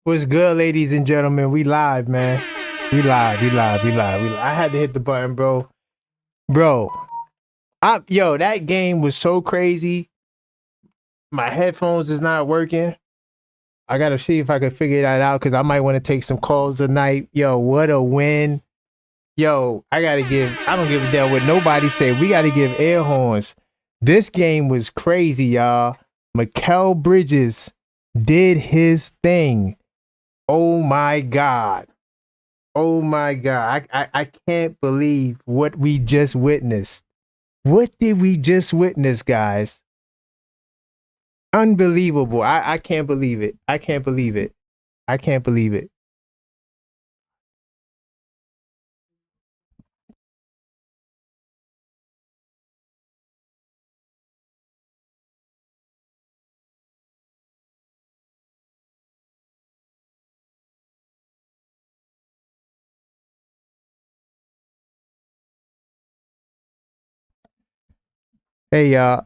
What's good, ladies and gentlemen? We live, man. We live. I had to hit the button, bro. Bro, that game was so crazy. My headphones is not working. I gotta see if I can figure that out because I might want to take some calls tonight. Yo, what a win. Yo, I don't give a damn what nobody say. We gotta give air horns. This game was crazy, y'all. Mikal Bridges did his thing. Oh my God. I can't believe what we just witnessed. What did we just witness, guys? Unbelievable. I can't believe it. I can't believe it. Hey, y'all.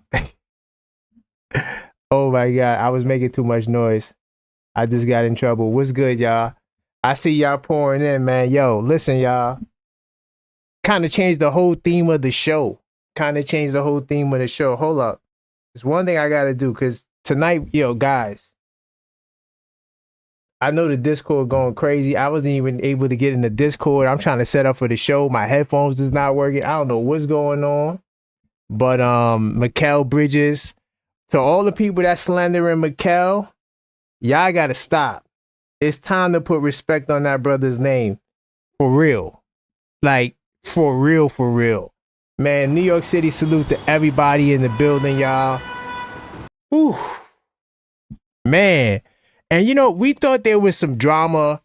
Oh my God. I was making too much noise. I just got in trouble. What's good, y'all? I see y'all pouring in, man. Yo, listen, y'all. Kind of changed the whole theme of the show. Hold up. There's one thing I got to do because tonight, yo, guys, I know the Discord going crazy. I wasn't even able to get in the Discord. I'm trying to set up for the show. My headphones is not working. I don't know what's going on. But Mikal Bridges, to all the people that slandering Mikal, y'all gotta stop. It's time to put respect on that brother's name. For real. Like, for real. Man, New York City, salute to everybody in the building, y'all. Whew. Man. And you know, we thought there was some drama.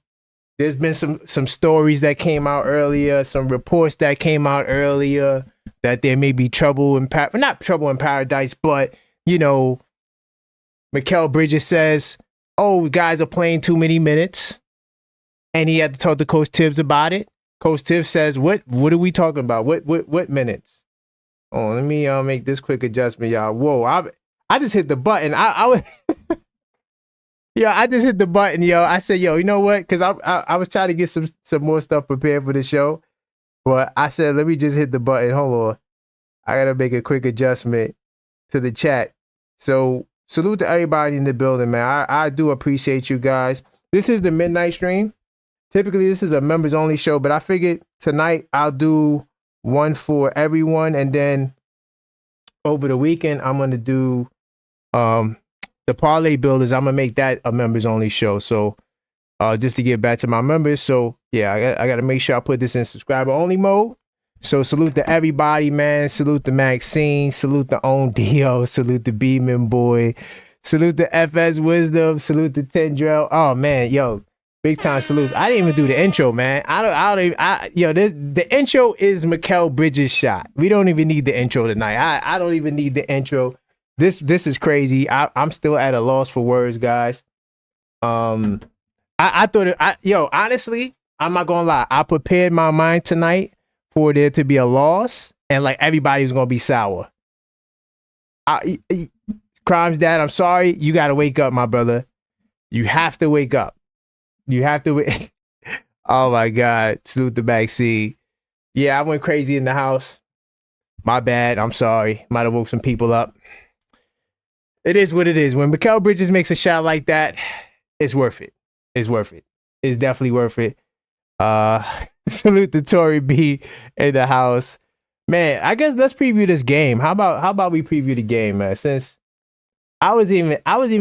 There's been some stories that came out earlier, some reports that came out earlier that there may be trouble in not trouble in paradise, but you know, Mikal Bridges says, "Oh, guys are playing too many minutes," and he had to talk to Coach Thibs about it. Coach Thibs says, "What are we talking about? What minutes?" Oh, let me make this quick adjustment, y'all. Whoa, I just hit the button. I was. Yeah, I just hit the button, yo. I said, yo, you know what? Because I was trying to get some more stuff prepared for the show. But I said, let me just hit the button. Hold on. I got to make a quick adjustment to the chat. So salute to everybody in the building, man. I do appreciate you guys. This is the midnight stream. Typically, this is a members only show, but I figured tonight I'll do one for everyone. And then over the weekend, I'm going to do the parlay builders. I'm going to make that a members only show. So just to get back to my members. So yeah, I got to make sure I put this in subscriber only mode. So salute to everybody, man. Salute to Maxine. Salute to Own Dio. Salute to Beeman Boy. Salute to FS Wisdom. Salute to Tendrell. Oh man, yo, big time salutes. I didn't even do the intro, man. The intro is Mikal Bridges' shot. We don't even need the intro tonight. I don't even need the intro. This is crazy. I'm still at a loss for words, guys. I thought honestly, I'm not gonna lie. I prepared my mind tonight for there to be a loss and like everybody was gonna be sour. Crimes Dad, I'm sorry. You gotta wake up, my brother. You have to wake up. Oh my God. Salute the backseat. Yeah, I went crazy in the house. My bad. I'm sorry. Might have woke some people up. It is what it is. When Mikal Bridges makes a shot like that, it's worth it. It's definitely worth it. Salute to Tory B in the house. Man, I guess let's preview this game. How about we preview the game, man? Since I was even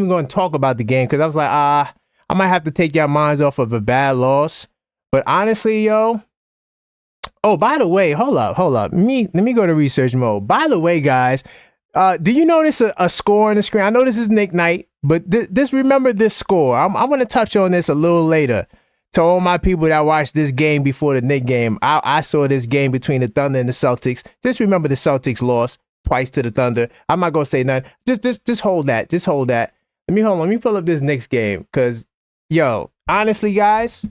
going to talk about the game because I was like, I might have to take your minds off of a bad loss. But honestly, yo. Oh, by the way, hold up. Let me go to research mode. By the way, guys, do you notice a score on the screen? I know this is Nick Night, but remember this score. I'm going to touch on this a little later. To all my people that watched this game before the Knicks game, I saw this game between the Thunder and the Celtics. Just remember the Celtics lost twice to the Thunder. I'm not going to say nothing. Just hold that. Let me pull up this Knicks game because, yo, honestly, guys,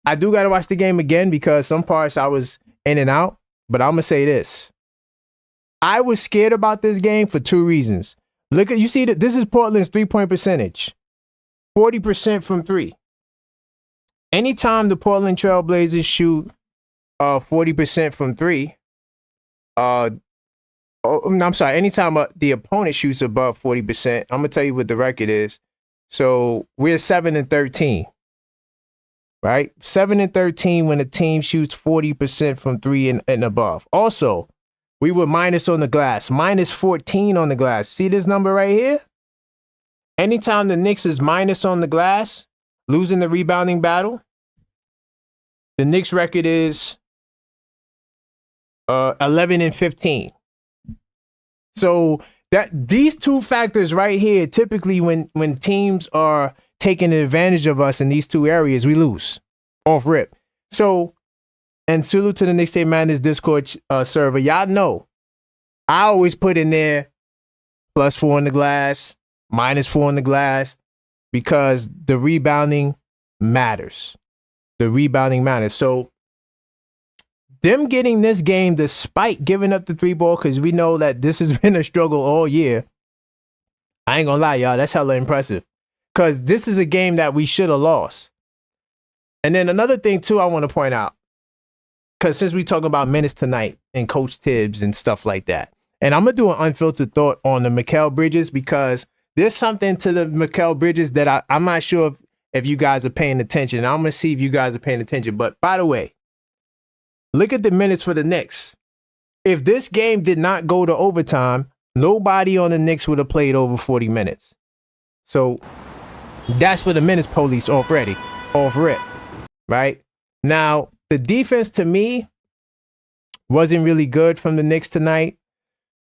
I do got to watch the game again because some parts I was in and out, but I'm going to say this. I was scared about this game for two reasons. You see that this is Portland's 3-point percentage. 40% from three. Anytime the Portland Trailblazers shoot 40% from three, I'm sorry, anytime the opponent shoots above 40%, I'm gonna tell you what the record is. So we're 7-13, right? 7-13 when a team shoots 40% from three and above. Also, we were minus on the glass, minus 14 on the glass. See this number right here? Anytime the Knicks is minus on the glass, losing the rebounding battle, the Knicks record is 11-15. So that these two factors right here, typically when teams are taking advantage of us in these two areas, we lose off rip. So, and salute to the Knicks State Madness Discord server. Y'all know I always put in there +4 on the glass, -4 on the glass, because the rebounding matters. The rebounding matters. So them getting this game despite giving up the three ball, because we know that this has been a struggle all year. I ain't gonna lie, y'all. That's hella impressive. Because this is a game that we should have lost. And then another thing, too, I want to point out. Because since we talk about minutes tonight and Coach Thibs and stuff like that. And I'm going to do an unfiltered thought on the Mikal Bridges, because there's something to the Mikal Bridges that I'm not sure if you guys are paying attention. I'm going to see if you guys are paying attention. But by the way, look at the minutes for the Knicks. If this game did not go to overtime, nobody on the Knicks would have played over 40 minutes. So that's for the minutes police off rip, right? Now, the defense to me wasn't really good from the Knicks tonight.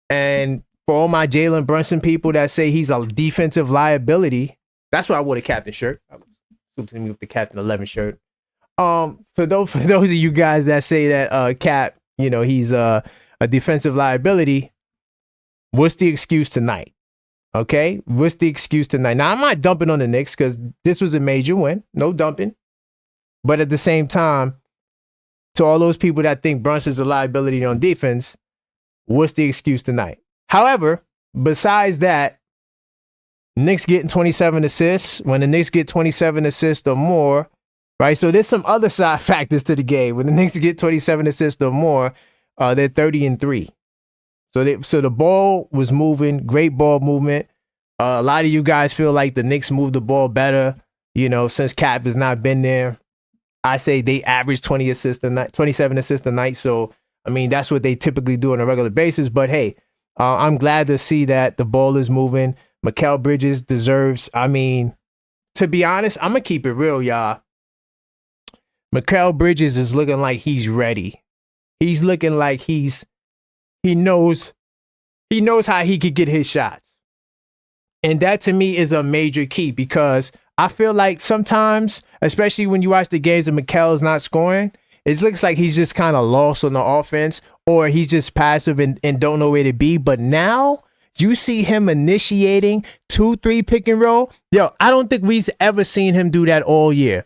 And for all my Jalen Brunson people that say he's a defensive liability, that's why I wore the captain shirt. I was me with the Captain 11 shirt. For those of you guys that say that Cap, he's a defensive liability, what's the excuse tonight? Okay, what's the excuse tonight? Now, I'm not dumping on the Knicks because this was a major win. No dumping. But at the same time, to all those people that think Brunson's a liability on defense, what's the excuse tonight? However, besides that, Knicks getting 27 assists. When the Knicks get 27 assists or more, right? So there's some other side factors to the game. When the Knicks get 27 assists or more, they're 30-3. So the ball was moving, great ball movement. A lot of you guys feel like the Knicks moved the ball better, since Cap has not been there. I say they average 27 assists a night. So, I mean, that's what they typically do on a regular basis. But hey, I'm glad to see that the ball is moving. Mikal Bridges deserves, to be honest, I'm going to keep it real, y'all. Mikal Bridges is looking like he's ready. He's looking like he knows how he could get his shots. And that to me is a major key, because I feel like sometimes, especially when you watch the games and Mikal is not scoring, it looks like he's just kind of lost on the offense, or he's just passive and don't know where to be. But now you see him initiating 2-3 pick and roll. Yo, I don't think we've ever seen him do that all year.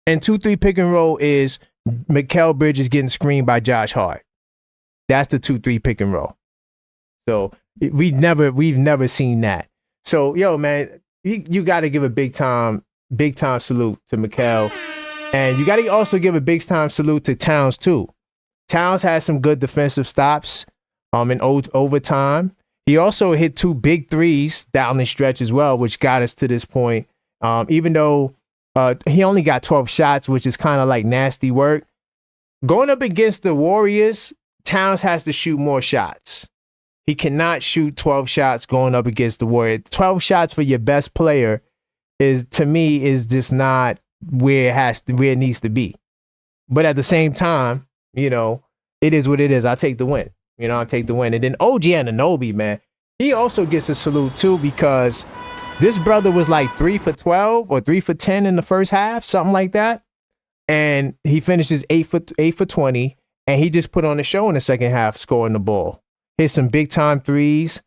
And 2-3 pick and roll is Mikal Bridges getting screened by Josh Hart. That's the 2-3 pick and roll. So we've never seen that. So, yo, man, you got to give a big time salute to Mikal. And you got to also give a big time salute to Towns, too. Towns had some good defensive stops in overtime. He also hit 2 big threes down the stretch as well, which got us to this point. Even though he only got 12 shots, which is kind of like nasty work. Going up against the Warriors, Towns has to shoot more shots. He cannot shoot 12 shots going up against the Warriors. 12 shots for your best player is just not where it needs to be. But at the same time, it is what it is. I take the win. I take the win. And then OG Anunoby, man, he also gets a salute too, because this brother was like 3 for 12 or 3 for 10 in the first half, something like that. And he finishes 8 for 20, and he just put on a show in the second half, scoring the ball. Hit some big time threes,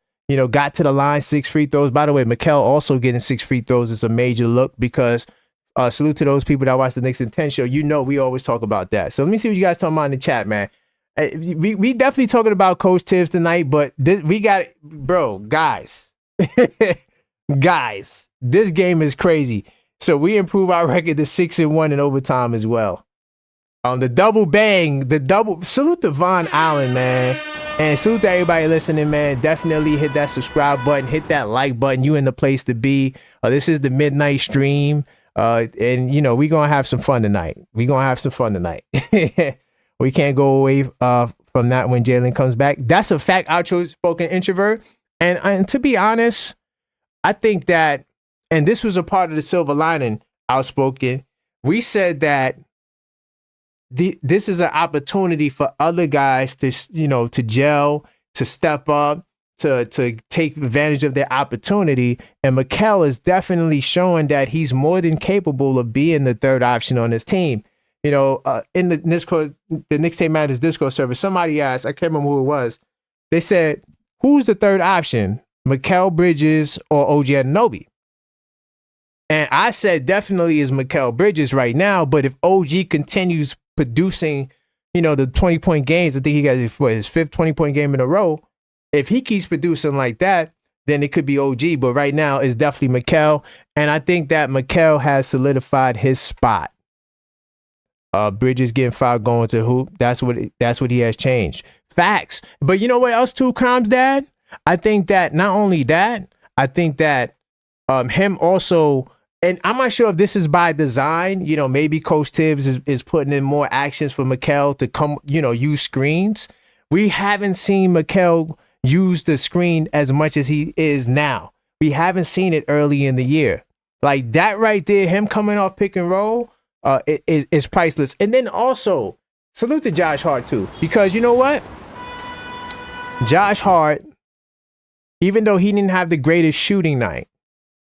got to the line, 6 free throws. By the way, Mikal also getting 6 free throws is a major look, because salute to those people that watch the Knicks in 10 show. We always talk about that. So let me see what you guys talking about in the chat, man. We definitely talking about Coach Thibs tonight, but guys, guys, this game is crazy. So we improve our record to 6-1 in overtime as well. The double bang, salute to Von Allen, man. And salute to everybody listening, man. Definitely hit that subscribe button, hit that like button. You in the place to be. This is the midnight stream. And you know, we're gonna have some fun tonight. We can't go away from that when Jalen comes back. That's a fact, outspoken introvert. And to be honest, I think that, and this was a part of the silver lining, outspoken. We said that this is an opportunity for other guys to, you know, to gel, to step up, to take advantage of their opportunity. And Mikal is definitely showing that he's more than capable of being the third option on this team. You know, in the Knicks Tape Matters Discord server, somebody asked, I can't remember who it was. They said, who's the third option, Mikal Bridges or OG Anunoby? And I said definitely is Mikal Bridges right now, but if OG continues producing, you know, the 20-point games, I think he got his fifth 20-point game in a row. If he keeps producing like that, then it could be OG. But right now, it's definitely Mikal. And I think that Mikal has solidified his spot. Bridges getting fouled going to hoop. That's what he has changed. Facts. But you know what else too, Crimes Dad? I think that not only that, I think that him also, and I'm not sure if this is by design, you know, maybe Coach Thibs is putting in more actions for Mikal to come, you know, use screens. We haven't seen Mikal use the screen as much as he is now. We haven't seen it early in the year. Like that right there, him coming off pick and roll, is priceless. And then also, salute to Josh Hart too, because you know what? Josh Hart, even though he didn't have the greatest shooting night,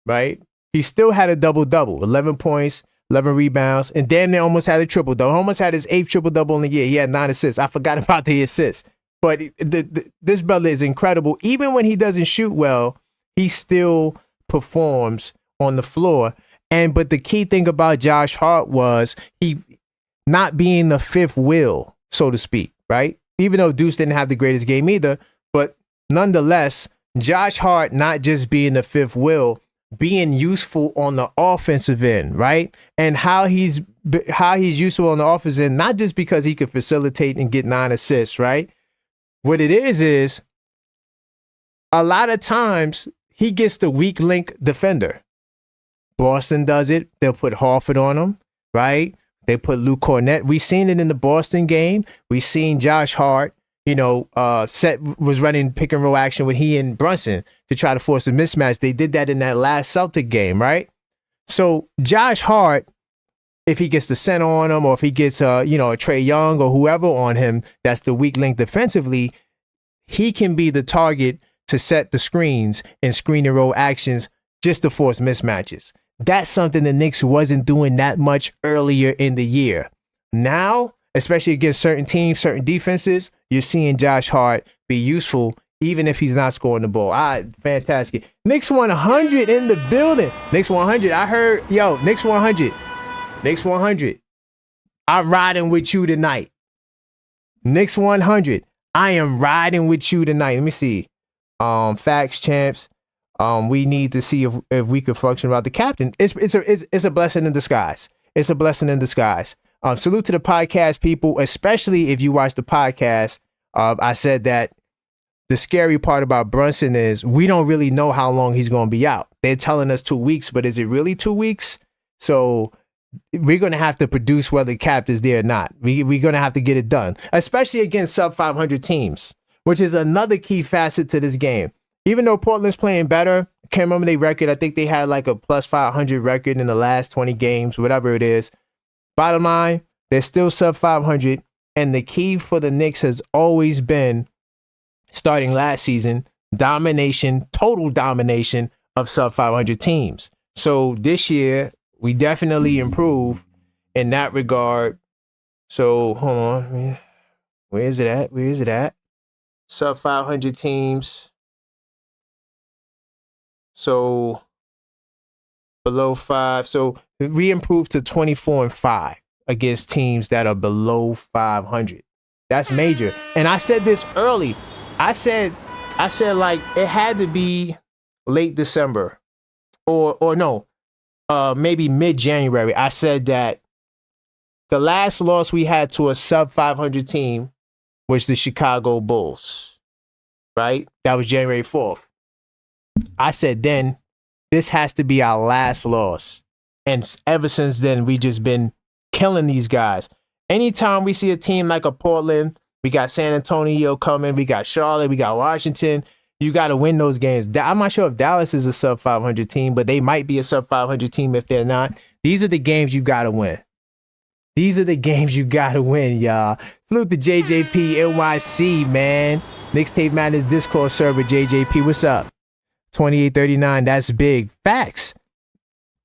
right? He still had a double-double, 11 points, 11 rebounds, and damn near almost had a triple-double. Almost had his 8th triple-double in the year. He had 9 assists. I forgot about the assists. But this brother is incredible. Even when he doesn't shoot well, he still performs on the floor. But the key thing about Josh Hart was he not being the fifth wheel, so to speak, right? Even though Deuce didn't have the greatest game either, but nonetheless, Josh Hart not just being the fifth wheel, being useful on the offensive end, right? And how he's useful on the offensive end, not just because he could facilitate and get 9 assists, right? What it is a lot of times he gets the weak link defender. Boston does it. They'll put Horford on him, right? They put Luke Cornett. We seen it in the Boston game. We seen Josh Hart, you know, was running pick and roll action with he and Brunson to try to force a mismatch. They did that in that last Celtic game, right? So Josh Hart, if he gets the center on him, or if he gets a Trae Young or whoever on him, that's the weak link defensively, he can be the target to set the screens and screen and roll actions just to force mismatches. That's something the Knicks wasn't doing that much earlier in the year. Now, especially against certain teams, certain defenses, you're seeing Josh Hart be useful even if he's not scoring the ball. Fantastic. Knicks 100 in the building. Knicks 100. I heard, Knicks 100. Knicks 100. I'm riding with you tonight. Knicks 100. I am riding with you tonight. Let me see. Facts, champs. We need to see if we could function without the captain. It's a blessing in disguise. It's a blessing in disguise. Salute to the podcast people, especially if you watch the podcast. I said that the scary part about Brunson is we don't really know how long he's going to be out. They're telling us 2 weeks, but is it really 2 weeks? So we're going to have to produce whether Cap is there or not. We're going to have to get it done, especially against sub 500 teams, which is another key facet to this game. Even though Portland's playing better, I can't remember their record. I think they had like a plus 500 record in the last 20 games, whatever it is. Bottom line, they're still sub 500. And the key for the Knicks has always been, starting last season, domination, total domination of sub 500 teams. So this year, we definitely improve in that regard. So hold on. Where is it at? Sub 500 teams. So below 5. So we improved to 24-5 against teams that are below 500. That's major. And I said this early. I said like it had to be late December or no. maybe mid-January, I said that the last loss we had to a sub 500 team was the Chicago Bulls, right? That was January 4th. I said then, this has to be our last loss. And ever since then, we just been killing these guys. Anytime we see a team like a Portland, we got San Antonio coming, we got Charlotte, we got Washington, you got to win those games. I'm not sure if Dallas is a sub 500 team, but they might be a sub 500 team if they're not. These are the games you got to win. These are the games you got to win, y'all. Salute to JJP NYC, man. Knicks Tape Madness Discord server, JJP. What's up? 2839, that's big. Facts.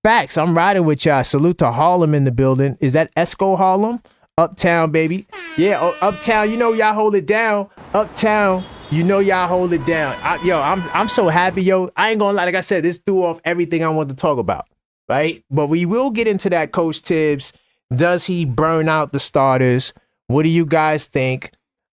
Facts. I'm riding with y'all. Salute to Harlem in the building. Is that Esco Harlem? Uptown, baby. Yeah, Uptown, you know y'all hold it down. Uptown, you know y'all hold it down. I'm so happy, yo. I ain't gonna lie. Like I said, this threw off everything I wanted to talk about, right? But we will get into that, Coach Thibs. Does he burn out the starters? What do you guys think?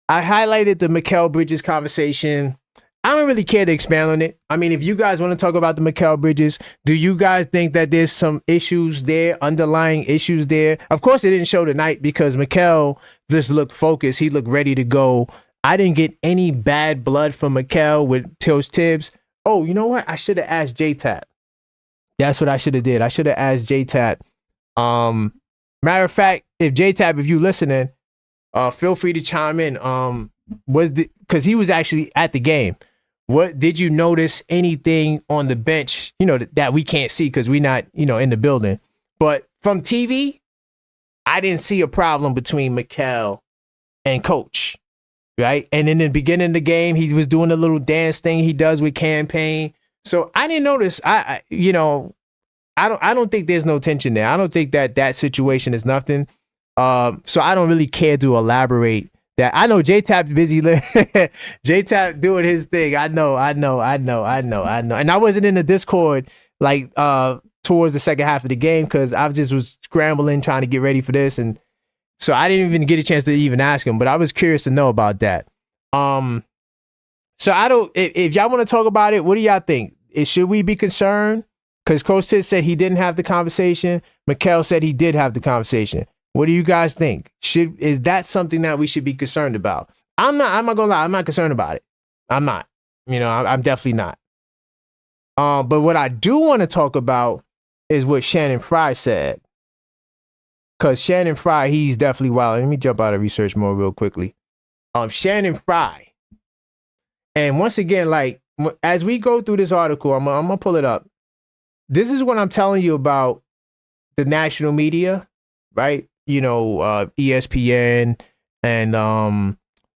I highlighted the Mikal Bridges conversation. I don't really care to expand on it. I mean, if you guys want to talk about the Mikal Bridges, do you guys think that there's some issues there, underlying issues there? Of course, it didn't show tonight because Mikal just looked focused. He looked ready to go. I didn't get any bad blood from Mikal with Coach Thibs. Oh, you know what? I should have asked J-Tap. That's what I should have did. I should have asked J-Tap. Matter of fact, if J-Tap, if you listening, feel free to chime in. Because he was actually at the game. What did you notice anything on the bench, that we can't see because we're not, in the building? But from TV, I didn't see a problem between Mikal and Coach, right? And in the beginning of the game, he was doing a little dance thing he does with campaign. So I didn't notice. I don't think there's no tension there. I don't think that situation is nothing. So I don't really care to elaborate. That I know J-Tap's busy. J-Tap doing his thing. I know. And I wasn't in the Discord towards the second half of the game because I just was scrambling trying to get ready for this, and so I didn't even get a chance to even ask him. But I was curious to know about that. So I don't. If y'all want to talk about it, what do y'all think? Should we be concerned? Because Coach Sid said he didn't have the conversation. Mikal said he did have the conversation. What do you guys think? Is that something that we should be concerned about? I'm not gonna lie, I'm not concerned about it. I'm not. I'm definitely not. But what I do want to talk about is what Shannon Fry said. Because Shannon Fry, he's definitely wild. Let me jump out of research mode real quickly. Shannon Fry. And once again, as we go through this article, I'm gonna pull it up. This is what I'm telling you about the national media, right? ESPN and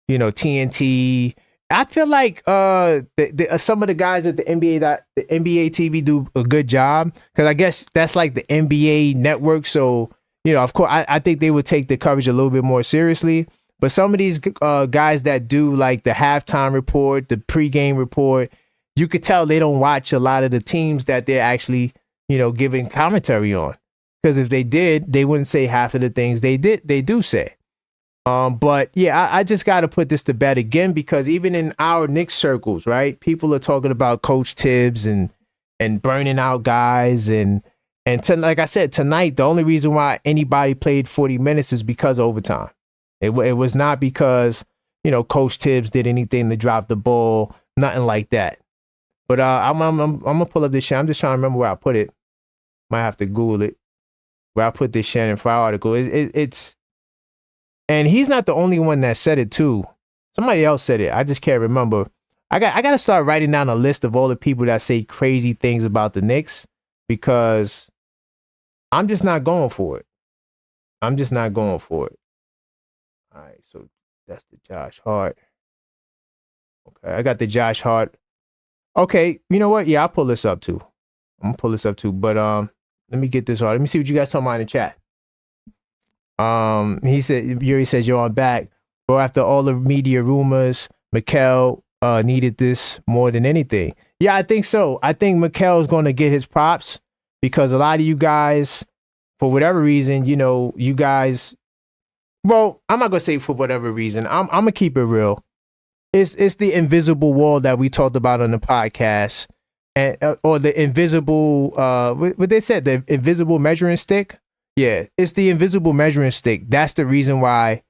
TNT. I feel like some of the guys at the NBA TV do a good job because I guess that's like the NBA network. So of course, I think they would take the coverage a little bit more seriously. But some of these guys that do like the halftime report, the pregame report, you could tell they don't watch a lot of the teams that they're actually giving commentary on. Because if they did, they wouldn't say half of the things they do say. But yeah, I just got to put this to bed again because even in our Knicks circles, right, people are talking about Coach Thibs and burning out guys and like I said tonight, the only reason why anybody played 40 minutes is because of overtime. It was not because Coach Thibs did anything to drop the ball, nothing like that. But I'm gonna pull up this shit. I'm just trying to remember where I put it. Might have to Google it. Where I put this Shannon Fry article. It's and he's not the only one that said it too. Somebody else said it. I just can't remember. I got to start writing down a list of all the people that say crazy things about the Knicks because I'm just not going for it. All right, so that's the Josh Hart. Okay, I got the Josh Hart. Okay, you know what? Yeah, I'll pull this up too. I'm gonna pull this up too. But let me get this on. Let me see what you guys talking about in the chat. He said, Yuri says, yo, I'm back. Bro, after all the media rumors, Mikal needed this more than anything. Yeah, I think so. I think Mikal is going to get his props because a lot of you guys, for whatever reason, you guys, well, I'm not going to say for whatever reason. I'm going to keep it real. It's the invisible wall that we talked about on the podcast. and or the invisible what they said, the invisible measuring stick. Yeah, it's the invisible measuring stick. That's the reason why,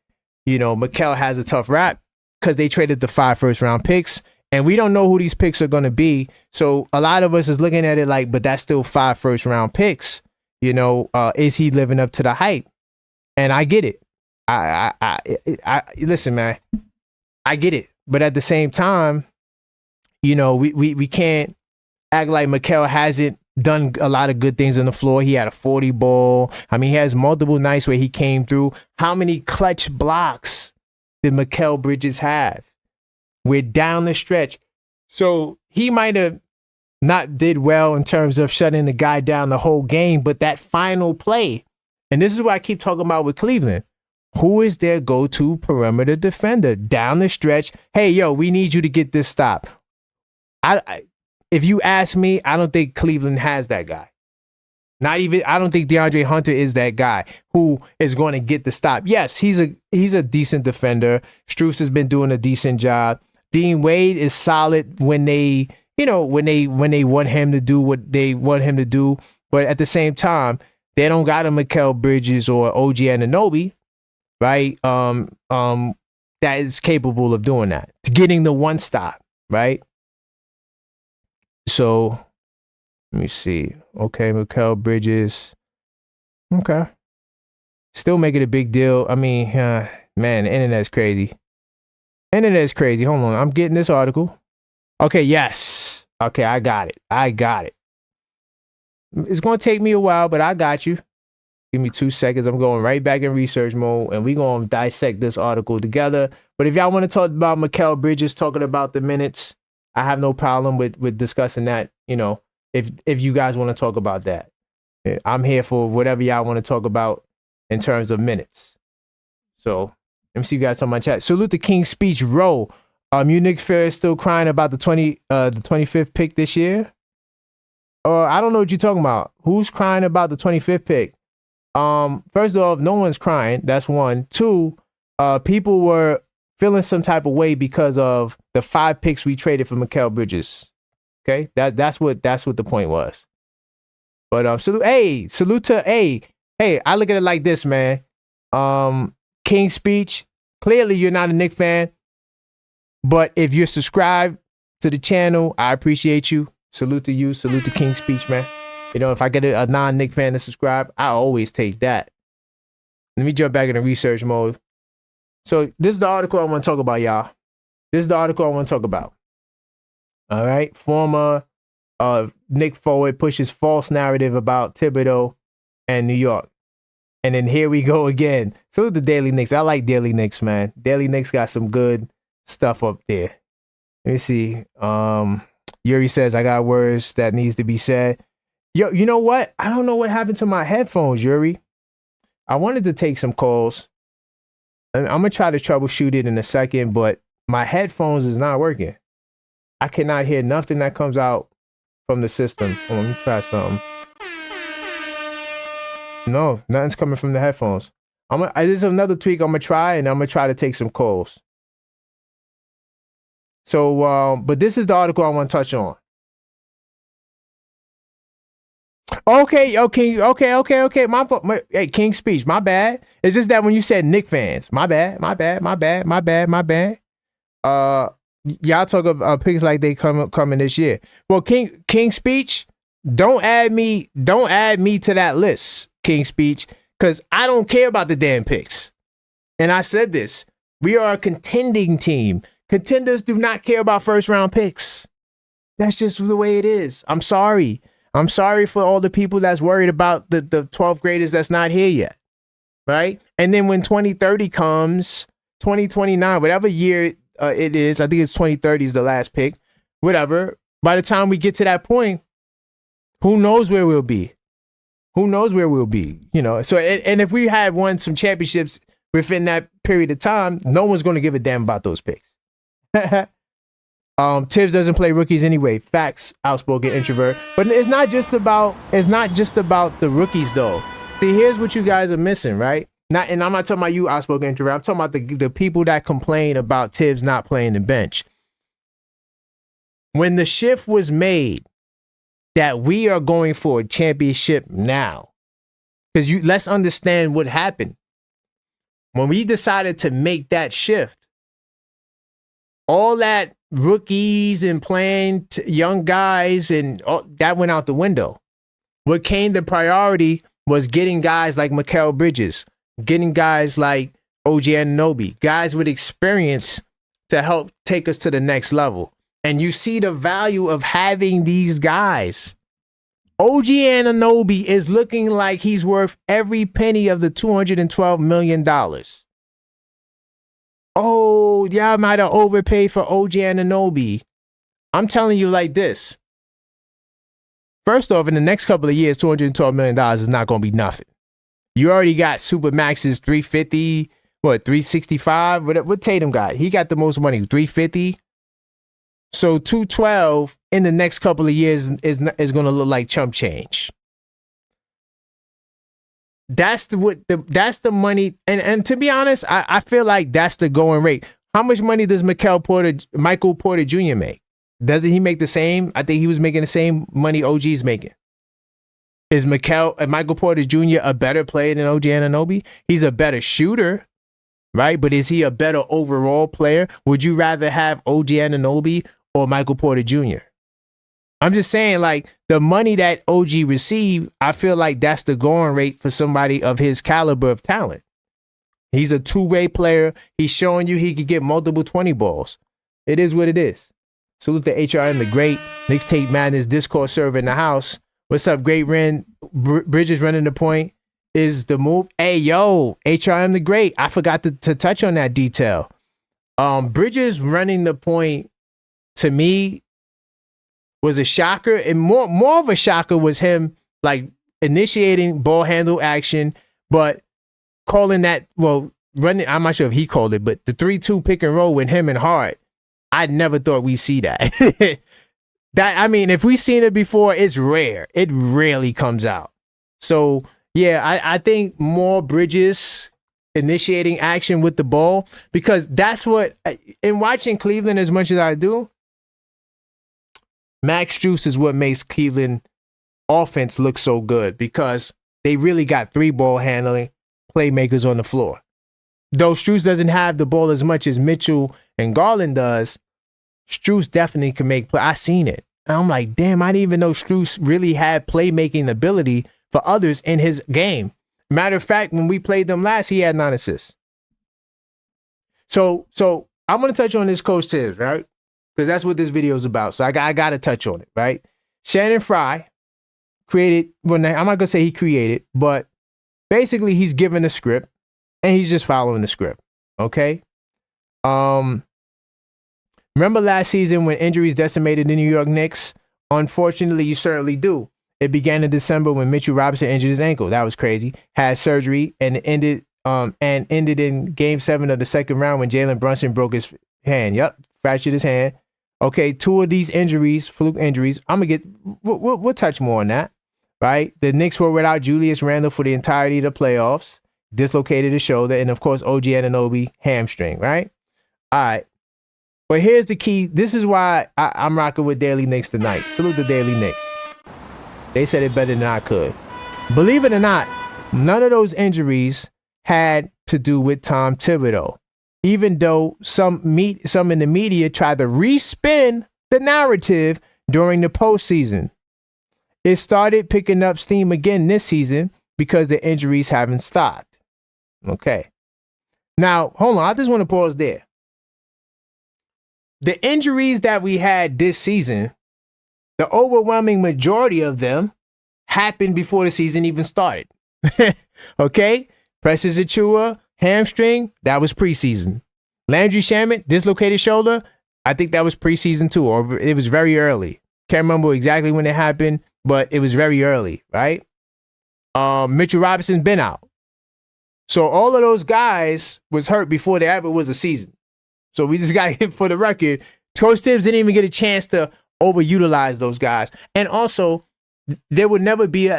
you know, Mikal has a tough rap, because they traded the 5 first-round picks, and we don't know who these picks are going to be. So a lot of us is looking at it like, but that's still 5 first-round picks. You know, is he living up to the hype? And I get it. I listen, man. I get it, but at the same time, you know, we can't act like Mikal hasn't done a lot of good things on the floor. He had a 40 ball. I mean, he has multiple nights where he came through. How many clutch blocks did Mikal Bridges have? We're down the stretch. So he might have not did well in terms of shutting the guy down the whole game, but that final play, and this is what I keep talking about with Cleveland. Who is their go-to perimeter defender down the stretch? Hey, yo, we need you to get this stop. If you ask me, I don't think Cleveland has that guy. I don't think DeAndre Hunter is that guy who is going to get the stop. Yes, he's a decent defender. Strus has been doing a decent job. Dean Wade is solid when they want him to do what they want him to do. But at the same time, they don't got a Mikal Bridges or OG Anunoby, right? That is capable of doing that, getting the one stop, right? So let me see. Okay, Mikal Bridges. Okay. Still making a big deal. I mean, man, the internet's crazy. Internet's crazy. Hold on. I'm getting this article. Okay, yes. Okay, I got it. It's going to take me a while, but I got you. Give me 2 seconds. I'm going right back in research mode, and we're going to dissect this article together. But if y'all want to talk about Mikal Bridges, talking about the minutes, I have no problem with discussing that, you know, if you guys want to talk about that. I'm here for whatever y'all want to talk about in terms of minutes. So let me see you guys on my chat. Salute the King's Speech Row. You Knicks fans still crying about the 25th pick this year? I don't know what you're talking about. Who's crying about the 25th pick? First off, no one's crying. That's one. 2, people were feeling some type of way because of the 5 picks we traded for Mikal Bridges. Okay, that's what the point was. But salute to hey, I look at it like this, man. King's Speech. Clearly, you're not a Knicks fan, but if you're subscribed to the channel, I appreciate you. Salute to you. Salute to King's Speech, man. You know, if I get a non-Knicks fan to subscribe, I always take that. Let me jump back into research mode. So this is the article I want to talk about, y'all. This is the article I want to talk about. All right. Former Knicks forward pushes false narrative about Thibodeau and New York. And then here we go again. So the Daily Knicks. I like Daily Knicks, man. Daily Knicks got some good stuff up there. Let me see. Yuri says, I got words that needs to be said. Yo, you know what? I don't know what happened to my headphones, Yuri. I wanted to take some calls. I'm going to try to troubleshoot it in a second, but my headphones is not working. I cannot hear nothing that comes out from the system. Oh, let me try something. No, nothing's coming from the headphones. There's another tweak I'm going to try, and I'm going to try to take some calls. So, but this is the article I want to touch on. Okay. Hey, King's Speech, my bad. It's just that when you said Knicks fans, my bad. Y'all talk of picks like they coming this year. Well, King's Speech, don't add me to that list, King's Speech, because I don't care about the damn picks. And I said this: we are a contending team. Contenders do not care about first round picks. That's just the way it is. I'm sorry. I'm sorry for all the people that's worried about the 12th graders that's not here yet, right? And then when 2030 comes, 2029, whatever year it is, I think it's 2030 is the last pick, whatever. By the time we get to that point, who knows where we'll be? Who knows where we'll be? You know. So and if we had won some championships within that period of time, no one's going to give a damn about those picks. Thibs doesn't play rookies anyway. Facts, outspoken introvert. But it's not just about the rookies though. See, here's what you guys are missing, right? And I'm not talking about you, outspoken introvert. I'm talking about the people that complain about Thibs not playing the bench. When the shift was made that we are going for a championship now. Because let's understand what happened. When we decided to make that shift, all that rookies and playing young guys and that went out the window. What came to priority was getting guys like Mikal Bridges, getting guys like OG Anunoby, guys with experience to help take us to the next level. And you see the value of having these guys. OG Anunoby is looking like he's worth every penny of the $212 million. Oh, y'all might have overpaid for OG Anunoby. I'm telling you like this. First off, in the next couple of years, $212 million is not going to be nothing. You already got Supermax's 350, 365? What Tatum got? He got the most money, 350. So 212 in the next couple of years is going to look like chump change. That's the money, and to be honest, I feel like that's the going rate. How much money does Michael Porter Jr. make? Doesn't he make the same? I think he was making the same money OG's making. Is Michael Porter Jr. a better player than OG Anunoby? He's a better shooter, right? But is he a better overall player? Would you rather have OG Anunoby or Michael Porter Jr.? I'm just saying, like, the money that OG received, I feel like that's the going rate for somebody of his caliber of talent. He's a two-way player. He's showing you he could get multiple 20 balls. It is what it is. Salute to HRM the Great. Knicks Tape Madness Discord server in the house. What's up, Great Ren? Bridges running the point is the move. Hey, yo, HRM the Great. I forgot to touch on that detail. Bridges running the point, to me, was a shocker. And more of a shocker was him, like, initiating ball handle action, but calling that, running, I'm not sure if he called it, but the 3-2 pick and roll with him and Hart, I never thought we'd see that. If we've seen it before, it's rare. It rarely comes out. So, yeah, I think more Bridges initiating action with the ball, because that's what, in watching Cleveland as much as I do, Max Strus is what makes Cleveland offense look so good, because they really got 3-ball handling playmakers on the floor. Though Strus doesn't have the ball as much as Mitchell and Garland does, Strus definitely can make play. I seen it. And I'm like, damn, I didn't even know Strus really had playmaking ability for others in his game. Matter of fact, when we played them last, he had 9 assists. So I'm going to touch on this Coach Thibs, right? Because that's what this video is about. So I got to touch on it, right? Shannon Fry created, I'm not going to say he created, but basically he's given a script and he's just following the script, okay? Remember last season when injuries decimated the New York Knicks? Unfortunately, you certainly do. It began in December when Mitchell Robinson injured his ankle. That was crazy. Had surgery and ended in Game 7 of the second round when Jalen Brunson broke his hand. Yep, fractured his hand. Okay, 2 of these injuries, fluke injuries. We'll touch more on that, right? The Knicks were without Julius Randle for the entirety of the playoffs, dislocated his shoulder, and of course, OG Anunoby hamstring, right? All right. But here's the key. This is why I'm rocking with Daily Knicks tonight. Salute the Daily Knicks. They said it better than I could. Believe it or not, none of those injuries had to do with Tom Thibodeau, even though some in the media tried to respin the narrative during the postseason. It started picking up steam again this season because the injuries haven't stopped. Okay. Now, hold on. I just want to pause there. The injuries that we had this season, the overwhelming majority of them happened before the season even started. Okay? Precious Achiuwa, hamstring, that was preseason. Landry Shamet, dislocated shoulder, I think that was preseason too, or it was very early. Can't remember exactly when it happened, but it was very early, right? Mitchell Robinson's been out. So all of those guys was hurt before there ever was a season. So we just got to hit for the record. Coach Thibs didn't even get a chance to overutilize those guys. And also, there would never be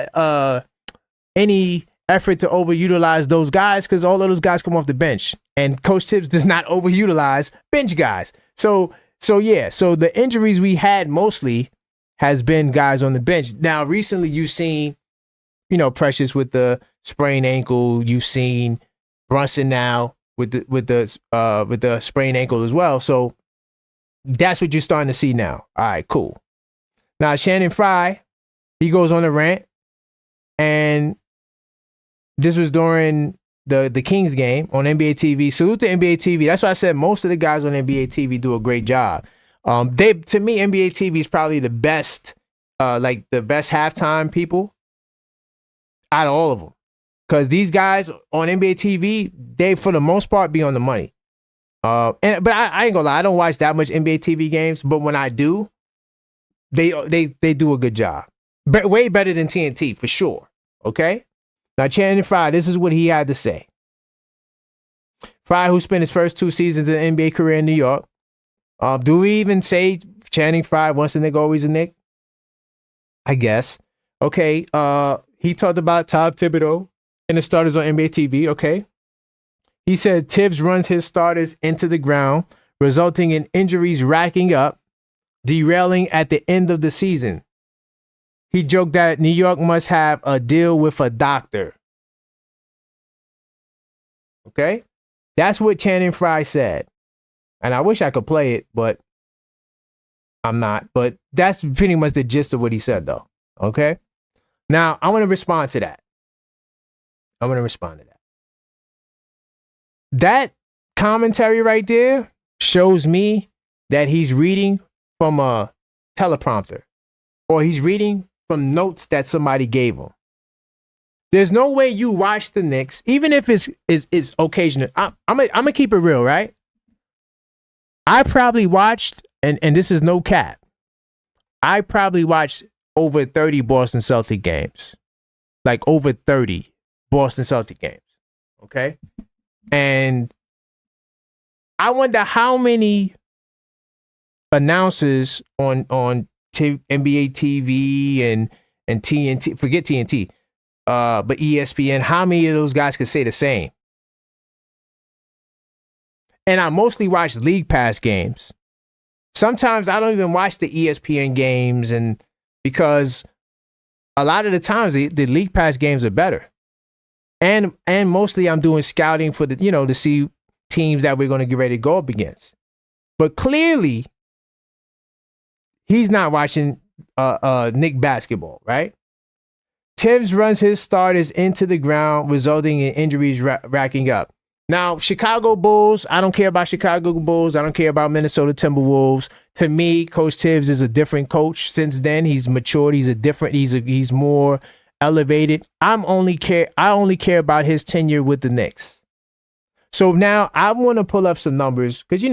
any effort to overutilize those guys because all of those guys come off the bench. And Coach Thibs does not overutilize bench guys. So the injuries we had mostly has been guys on the bench. Now, recently you've seen, Precious with the sprained ankle. You've seen Brunson now with the sprained ankle as well. So that's what you're starting to see now. All right, cool. Now Shannon Fry, he goes on a rant, and this was during the Kings game on NBA TV. Salute to NBA TV. That's why I said most of the guys on NBA TV do a great job. To me, NBA TV is probably the best, the best halftime people out of all of them. Because these guys on NBA TV, they for the most part be on the money. But I ain't gonna lie, I don't watch that much NBA TV games. But when I do, they do a good job. Way better than TNT for sure. Okay. Now, Channing Frye, this is what he had to say. Frye, who spent his first 2 seasons in NBA career in New York. Do we even say Channing Frye, once a Knick, always a Knick? I guess. Okay. He talked about Todd Thibodeau and the starters on NBA TV. Okay. He said Thibs runs his starters into the ground, resulting in injuries racking up, derailing at the end of the season. He joked that New York must have a deal with a doctor. Okay? That's what Channing Frye said. And I wish I could play it, but I'm not. But that's pretty much the gist of what he said, though. Okay? Now, I want to respond to that. That commentary right there shows me that he's reading from a teleprompter, or he's reading from notes that somebody gave him. There's no way you watch the Knicks, even if it's occasional. I'm gonna keep it real, right? I probably watched, and this is no cap, I probably watched over 30 Boston Celtic games. Like over 30 Boston Celtic games. Okay? And I wonder how many announcers on NBA TV and TNT, forget TNT, but ESPN, how many of those guys could say the same? And I mostly watch League Pass games. Sometimes I don't even watch the ESPN games, and because a lot of the times the League Pass games are better. And mostly I'm doing scouting for the, to see teams that we're going to get ready to go up against. But clearly, he's not watching Knick basketball, right? Thibs runs his starters into the ground, resulting in injuries racking up. Now, Chicago Bulls, I don't care about Chicago Bulls. I don't care about Minnesota Timberwolves. To me, Coach Thibs is a different coach. Since then, he's matured. He's more elevated. I only care about his tenure with the Knicks. So now I want to pull up some numbers because,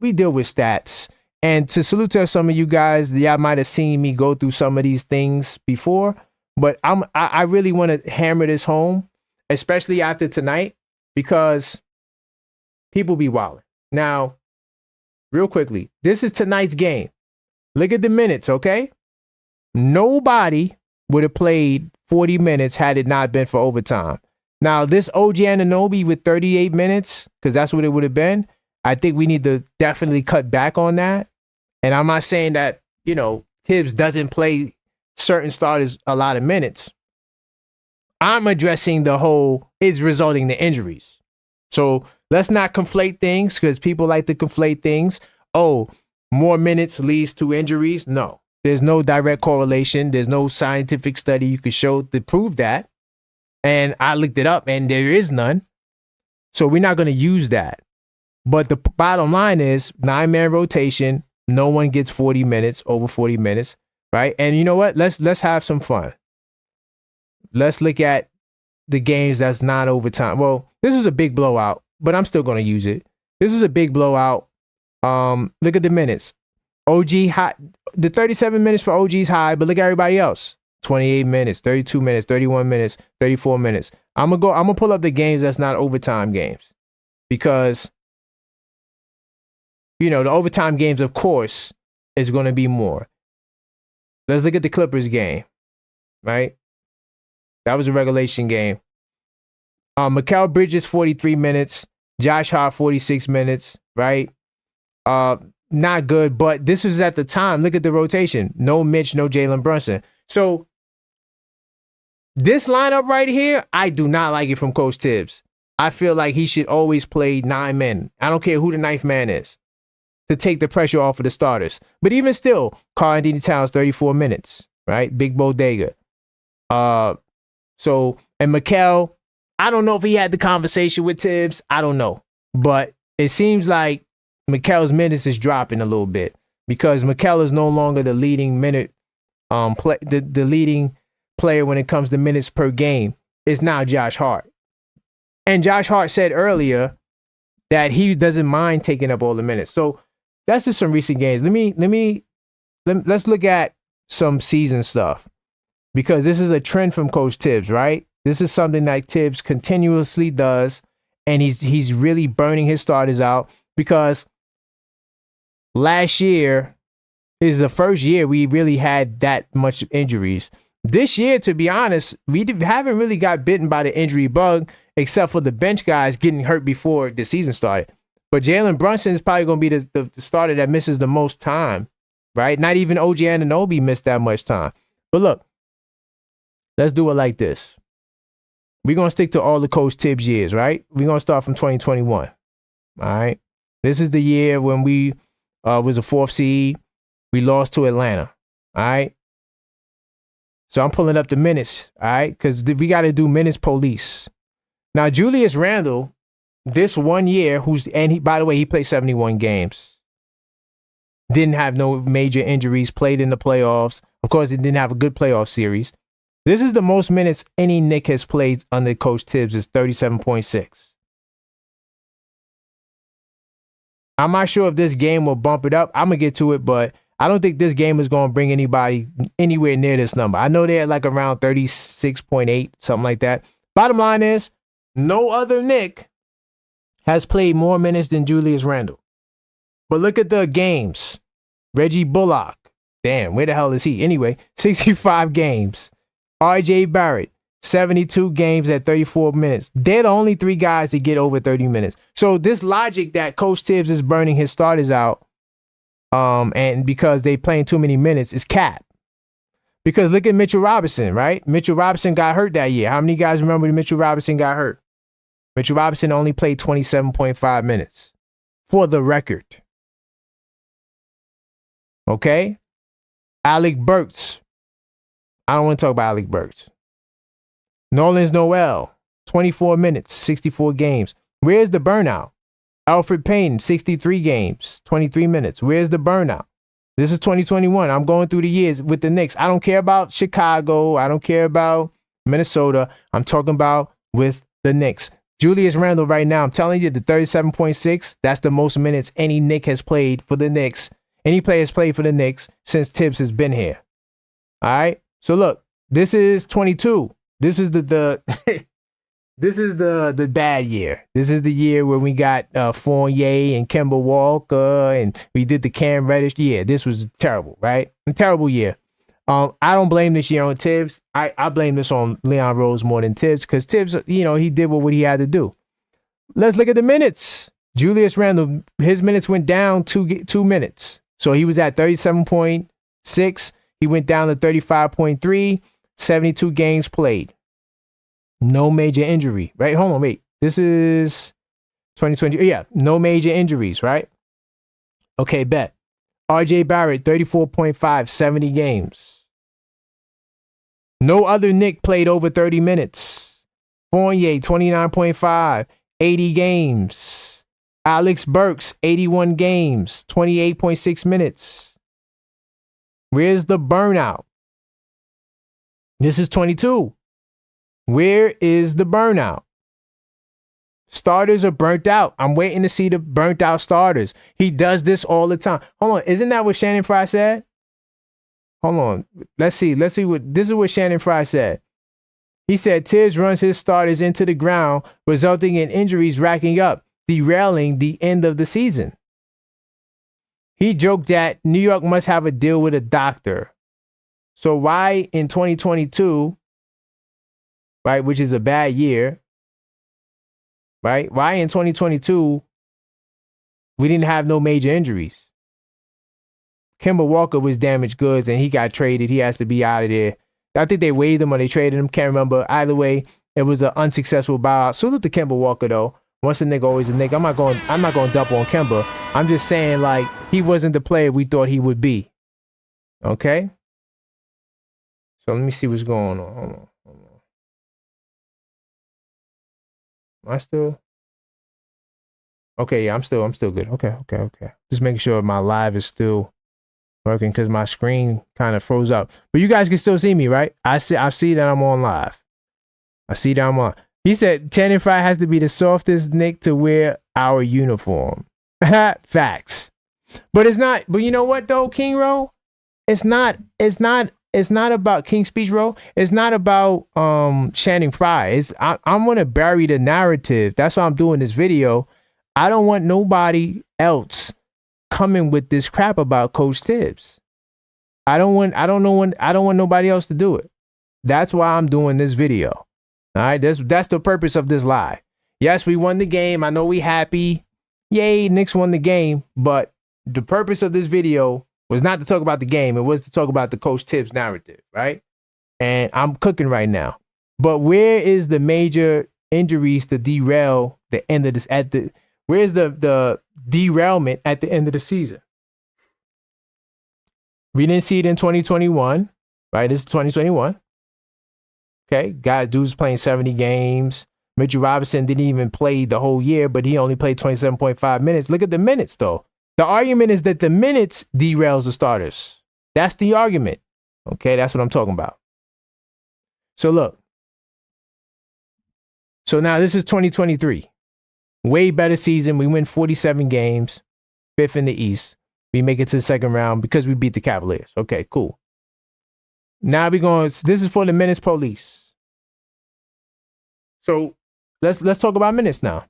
we deal with stats. And to salute to some of you guys, y'all might have seen me go through some of these things before, but I really want to hammer this home, especially after tonight, because people be wilding. Now, real quickly, this is tonight's game. Look at the minutes, okay? Nobody would have played 40 minutes had it not been for overtime. Now, this OG Anunoby with 38 minutes, because that's what it would have been, I think we need to definitely cut back on that. And I'm not saying that, Thibs doesn't play certain starters a lot of minutes. I'm addressing the whole is resulting to injuries. So let's not conflate things, because people like to conflate things. Oh, more minutes leads to injuries. No, there's no direct correlation. There's no scientific study you can show to prove that. And I looked it up and there is none. So we're not going to use that. But the bottom line is 9-man rotation. No one gets 40 minutes, over 40 minutes, right? And you know what? Let's have some fun. Let's look at the games that's not overtime. Well, this was a big blowout, but I'm still going to use it. This was a big blowout. Look at the minutes. OG high. The 37 minutes for OG is high, but look at everybody else. 28 minutes, 32 minutes, 31 minutes, 34 minutes. I'm gonna pull up the games that's not overtime games, because the overtime games, of course, is going to be more. Let's look at the Clippers game, right? That was a regulation game. Mikal Bridges, 43 minutes. Josh Hart, 46 minutes, right? not good, but this was at the time. Look at the rotation. No Mitch, no Jalen Brunson. So this lineup right here, I do not like it from Coach Thibs. I feel like he should always play 9 men. I don't care who the 9th man is to take the pressure off of the starters. But even still, Karl-Anthony Towns, 34 minutes, right? Big bodega. And Mikal, I don't know if he had the conversation with Thibs. I don't know. But it seems like Mikal's minutes is dropping a little bit because Mikal is no longer the leading minute, the leading player when it comes to minutes per game. It's now Josh Hart. And Josh Hart said earlier that he doesn't mind taking up all the minutes. So that's just some recent games. Let's look at some season stuff because this is a trend from Coach Thibs, right? This is something that Thibs continuously does, and he's really burning his starters out because last year is the first year we really had that much injuries. This year, to be honest, we haven't really got bitten by the injury bug except for the bench guys getting hurt before the season started. But Jalen Brunson is probably going to be the starter that misses the most time, right? Not even OG Anunoby missed that much time. But look, let's do it like this. We're going to stick to all the Coach Thibs years, right? We're going to start from 2021, all right? This is the year when we was a 4th seed. We lost to Atlanta, all right? So I'm pulling up the minutes, all right? Because we got to do minutes police. Now, Julius Randle, this 1 year, by the way, he played 71 games. Didn't have no major injuries, played in the playoffs. Of course, he didn't have a good playoff series. This is the most minutes any Knick has played under Coach Thibs is 37.6. I'm not sure if this game will bump it up. I'm going to get to it, but I don't think this game is going to bring anybody anywhere near this number. I know they're at like around 36.8, something like that. Bottom line is, no other Knick has played more minutes than Julius Randle. But look at the games. Reggie Bullock. Damn, where the hell is he? Anyway, 65 games. RJ Barrett, 72 games at 34 minutes. They're the only 3 guys that get over 30 minutes. So this logic that Coach Thibs is burning his starters out, and because they playing too many minutes is cap. Because look at Mitchell Robinson, right? Mitchell Robinson got hurt that year. How many guys remember when Mitchell Robinson got hurt? Mitchell Robinson only played 27.5 minutes for the record. Okay? Alec Burks. I don't want to talk about Alec Burks. Nerlens Noel, 24 minutes, 64 games. Where's the burnout? Alfred Payton, 63 games, 23 minutes. Where's the burnout? This is 2021. I'm going through the years with the Knicks. I don't care about Chicago. I don't care about Minnesota. I'm talking about with the Knicks. Julius Randle right now, I'm telling you, the 37.6, that's the most minutes any Knick has played for the Knicks. Any player has played for the Knicks since Thibs has been here. All right? So look, this is 22. This is the this is the bad year. This is the year where we got Fournier and Kemba Walker and we did the Cam Reddish. Yeah, this was terrible, right? A terrible year. I don't blame this year on Thibs. I blame this on Leon Rose more than Thibs because Thibs, he did what he had to do. Let's look at the minutes. Julius Randle, his minutes went down 2 minutes. So he was at 37.6. He went down to 35.3, 72 games played. No major injury, right? Hold on, wait. This is 2020. Yeah, no major injuries, right? Okay, bet. RJ Barrett, 34.5, 70 games. No other Knick played over 30 minutes. Fournier, 29.5, 80 games. Alex Burks, 81 games, 28.6 minutes. Where's the burnout? This is 22. Where is the burnout? Starters are burnt out. I'm waiting to see the burnt out starters. He does this all the time. Hold on. Isn't that what Shannon Fry said? Hold on. Let's see this is what Shannon Fry said. He said Thibs runs his starters into the ground, resulting in injuries racking up, derailing the end of the season. He joked that New York must have a deal with a doctor. So why in 2022, right, which is a bad year, right? Why in 2022 we didn't have no major injuries? Kemba Walker was damaged goods and he got traded. He has to be out of there. I think they waived him or they traded him. Can't remember. Either way, it was an unsuccessful buyout. Salute to Kemba Walker though. Once a nigga, always a nigga. I'm not going to dump on Kemba. I'm just saying like he wasn't the player we thought he would be. Okay. So let me see what's going on. Hold on. Am I still? Okay, yeah, I'm still good. Okay. Just making sure my live is still working because my screen kind of froze up. But you guys can still see me, right? I see that I'm on live. I see that I'm on. He said Channing Frye has to be the softest Knick to wear our uniform. Facts. But it's not. But you know what though, King Row? It's not about King Speech Row. It's not about Channing Frye. I'm gonna bury the narrative. That's why I'm doing this video. I don't want nobody else coming with this crap about Coach Thibs. I don't want nobody else to do it. That's why I'm doing this video. All right, that's the purpose of this live. Yes, we won the game. I know we happy. Yay, Knicks won the game. But the purpose of this video was not to talk about the game. It was to talk about the Coach Thibs narrative, right? And I'm cooking right now. But where is the major injuries to derail the end of this? Where's the derailment at the end of the season? We didn't see it in 2021, right? This is 2021. Okay, dude's playing 70 games. Mitchell Robinson didn't even play the whole year, but he only played 27.5 minutes. Look at the minutes, though. The argument is that the minutes derails the starters. That's the argument. Okay, that's what I'm talking about. So look. So now this is 2023. Way better season. We win 47 games, 5th in the East. We make it to the second round because we beat the Cavaliers. Okay, cool. Now this is for the minutes police. So let's talk about minutes now.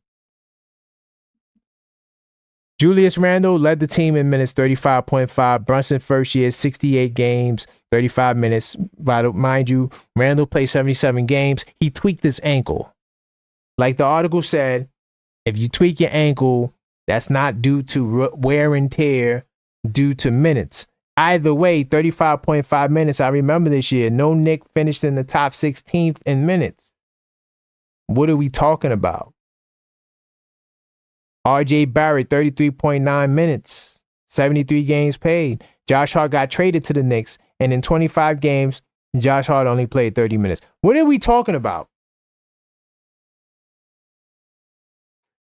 Julius Randle led the team in minutes, 35.5. Brunson first year, 68 games, 35 minutes. Mind you, Randle played 77 games. He tweaked his ankle. Like the article said, if you tweak your ankle, that's not due to wear and tear, due to minutes. Either way, 35.5 minutes. I remember this year, no Knick finished in the top 16th in minutes. What are we talking about? RJ Barrett, 33.9 minutes, 73 games paid. Josh Hart got traded to the Knicks, and in 25 games, Josh Hart only played 30 minutes. What are we talking about?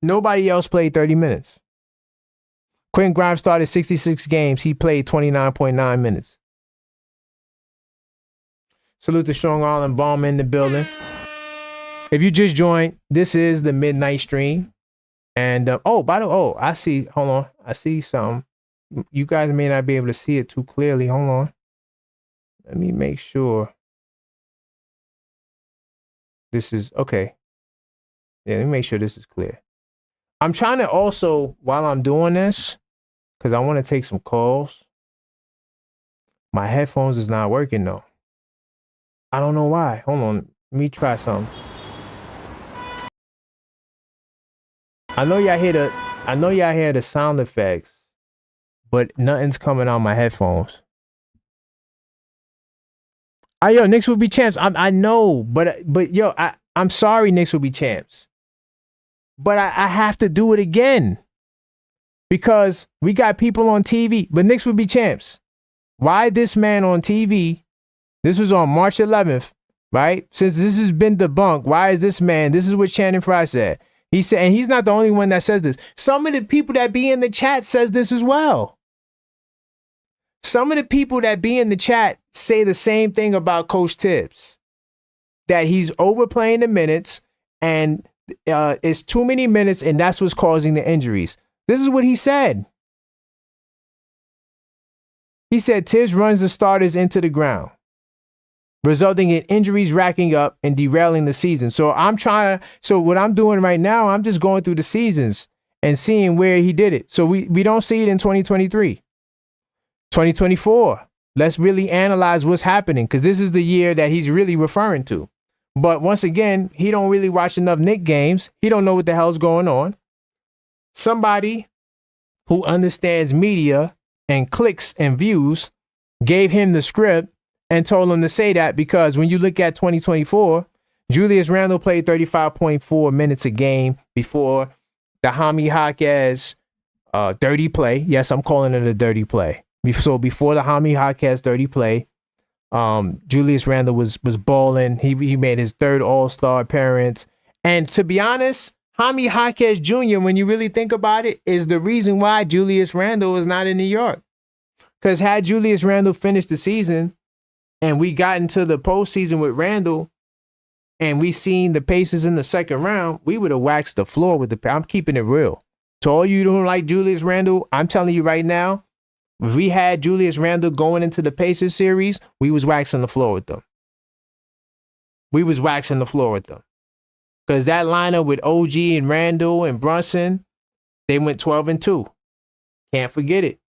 Nobody else played 30 minutes. Quentin Grimes started 66 games. He played 29.9 minutes. Salute to Strong Island Bomb in the building. If you just joined, this is the midnight stream. And, I see, hold on. I see something. You guys may not be able to see it too clearly. Hold on. Let me make sure. This is, okay. Yeah, let me make sure this is clear. I'm trying to also, while I'm doing this, because I want to take some calls. My headphones is not working though. I don't know why. Hold on. Let me try something. I know y'all hear the sound effects, but nothing's coming out my headphones. Yo, Knicks will be champs. I know, but yo, I'm sorry, Knicks will be champs. But I have to do it again. Because we got people on TV, but Knicks will be champs. Why this man on TV? This was on March 11th, right? Since this has been debunked, why is this man? This is what Channing Frye said. He said, and he's not the only one that says this. Some of the people that be in the chat says this as well. Some of the people that be in the chat say the same thing about Coach Thibs. That he's overplaying the minutes and it's too many minutes and that's what's causing the injuries. This is what he said. He said Thibs runs the starters into the ground, resulting in injuries racking up and derailing the season. So what I'm doing right now, I'm just going through the seasons and seeing where he did it. So we don't see it in 2023. 2024, let's really analyze what's happening because this is the year that he's really referring to. But once again, he don't really watch enough Knick games. He don't know what the hell's going on. Somebody who understands media and clicks and views gave him the script and told him to say that, because when you look at 2024, Julius Randle played 35.4 minutes a game before the Jaime Jaquez dirty play. Yes, I'm calling it a dirty play. So before the Jaime Jaquez dirty play, Julius Randle was balling. He made his third All-Star appearance. And to be honest, Jaime Jaquez Jr., when you really think about it, is the reason why Julius Randle is not in New York. Because had Julius Randle finished the season and we got into the postseason with Randle and we seen the Pacers in the second round, we would have waxed the floor with the... I'm keeping it real. To all you who don't like Julius Randle, I'm telling you right now, if we had Julius Randle going into the Pacers series, we was waxing the floor with them. We was waxing the floor with them. Because that lineup with OG and Randle and Brunson, they went 12-2. Can't forget it.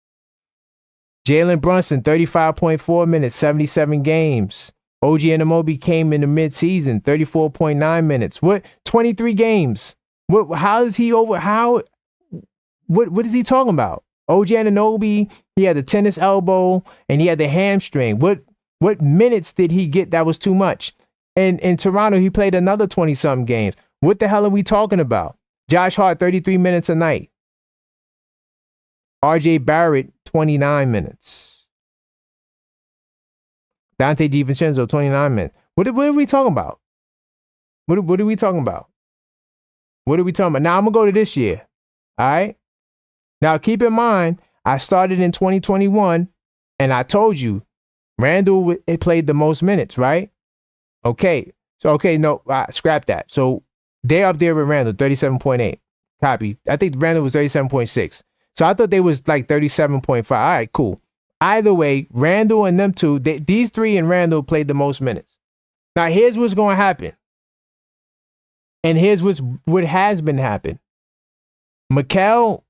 Jalen Brunson, 35.4 minutes, 77 games. OG Anunoby came in the mid-season, 34.9 minutes. What? 23 games. What? How is he over? How? What is he talking about? OG Anunoby, he had the tennis elbow and he had the hamstring. What minutes did he get that was too much? And in Toronto, he played another 20-something games. What the hell are we talking about? Josh Hart, 33 minutes a night. RJ Barrett, 29 minutes. Dante DiVincenzo, 29 minutes. What are we talking about? What are we talking about? What are we talking about? Now, I'm going to go to this year. All right? Now, keep in mind, I started in 2021, and I told you, Randle played the most minutes, right? Okay. So, no, scrap that. So, they're up there with Randle, 37.8. Copy. I think Randle was 37.6. So, I thought they was like 37.5. All right, cool. Either way, Randle and them two, these three and Randle played the most minutes. Now, here's what's going to happen. And here's what has been happening. Mikal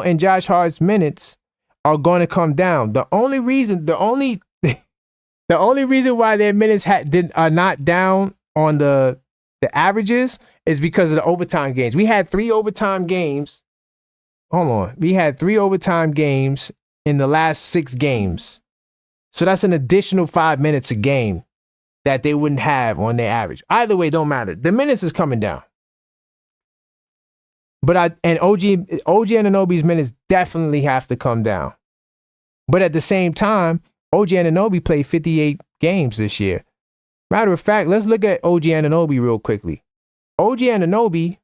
and Josh Hart's minutes are going to come down. The only reason why their minutes are not down on the averages is because of the overtime games. We had 3 overtime games. Hold on. We had 3 overtime games in the last 6 games. So that's an additional 5 minutes a game that they wouldn't have on their average. Either way, don't matter. The minutes is coming down. But OG Anunoby's minutes definitely have to come down. But at the same time, OG Anunoby played 58 games this year. Matter of fact, let's look at OG Anunoby real quickly. OG Anunoby.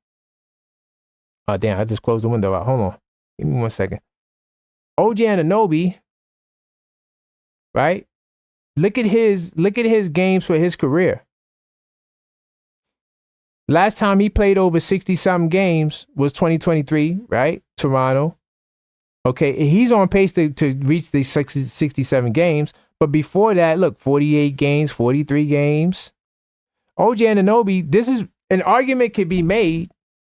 Oh, damn, I just closed the window out. Hold on. Give me 1 second. OG Anunoby, right? Look at his games for his career. Last time he played over 60-something games was 2023, right? Toronto. Okay, he's on pace to reach the 67 games. But before that, look, 48 games, 43 games. OG Anunoby, this is an argument could be made,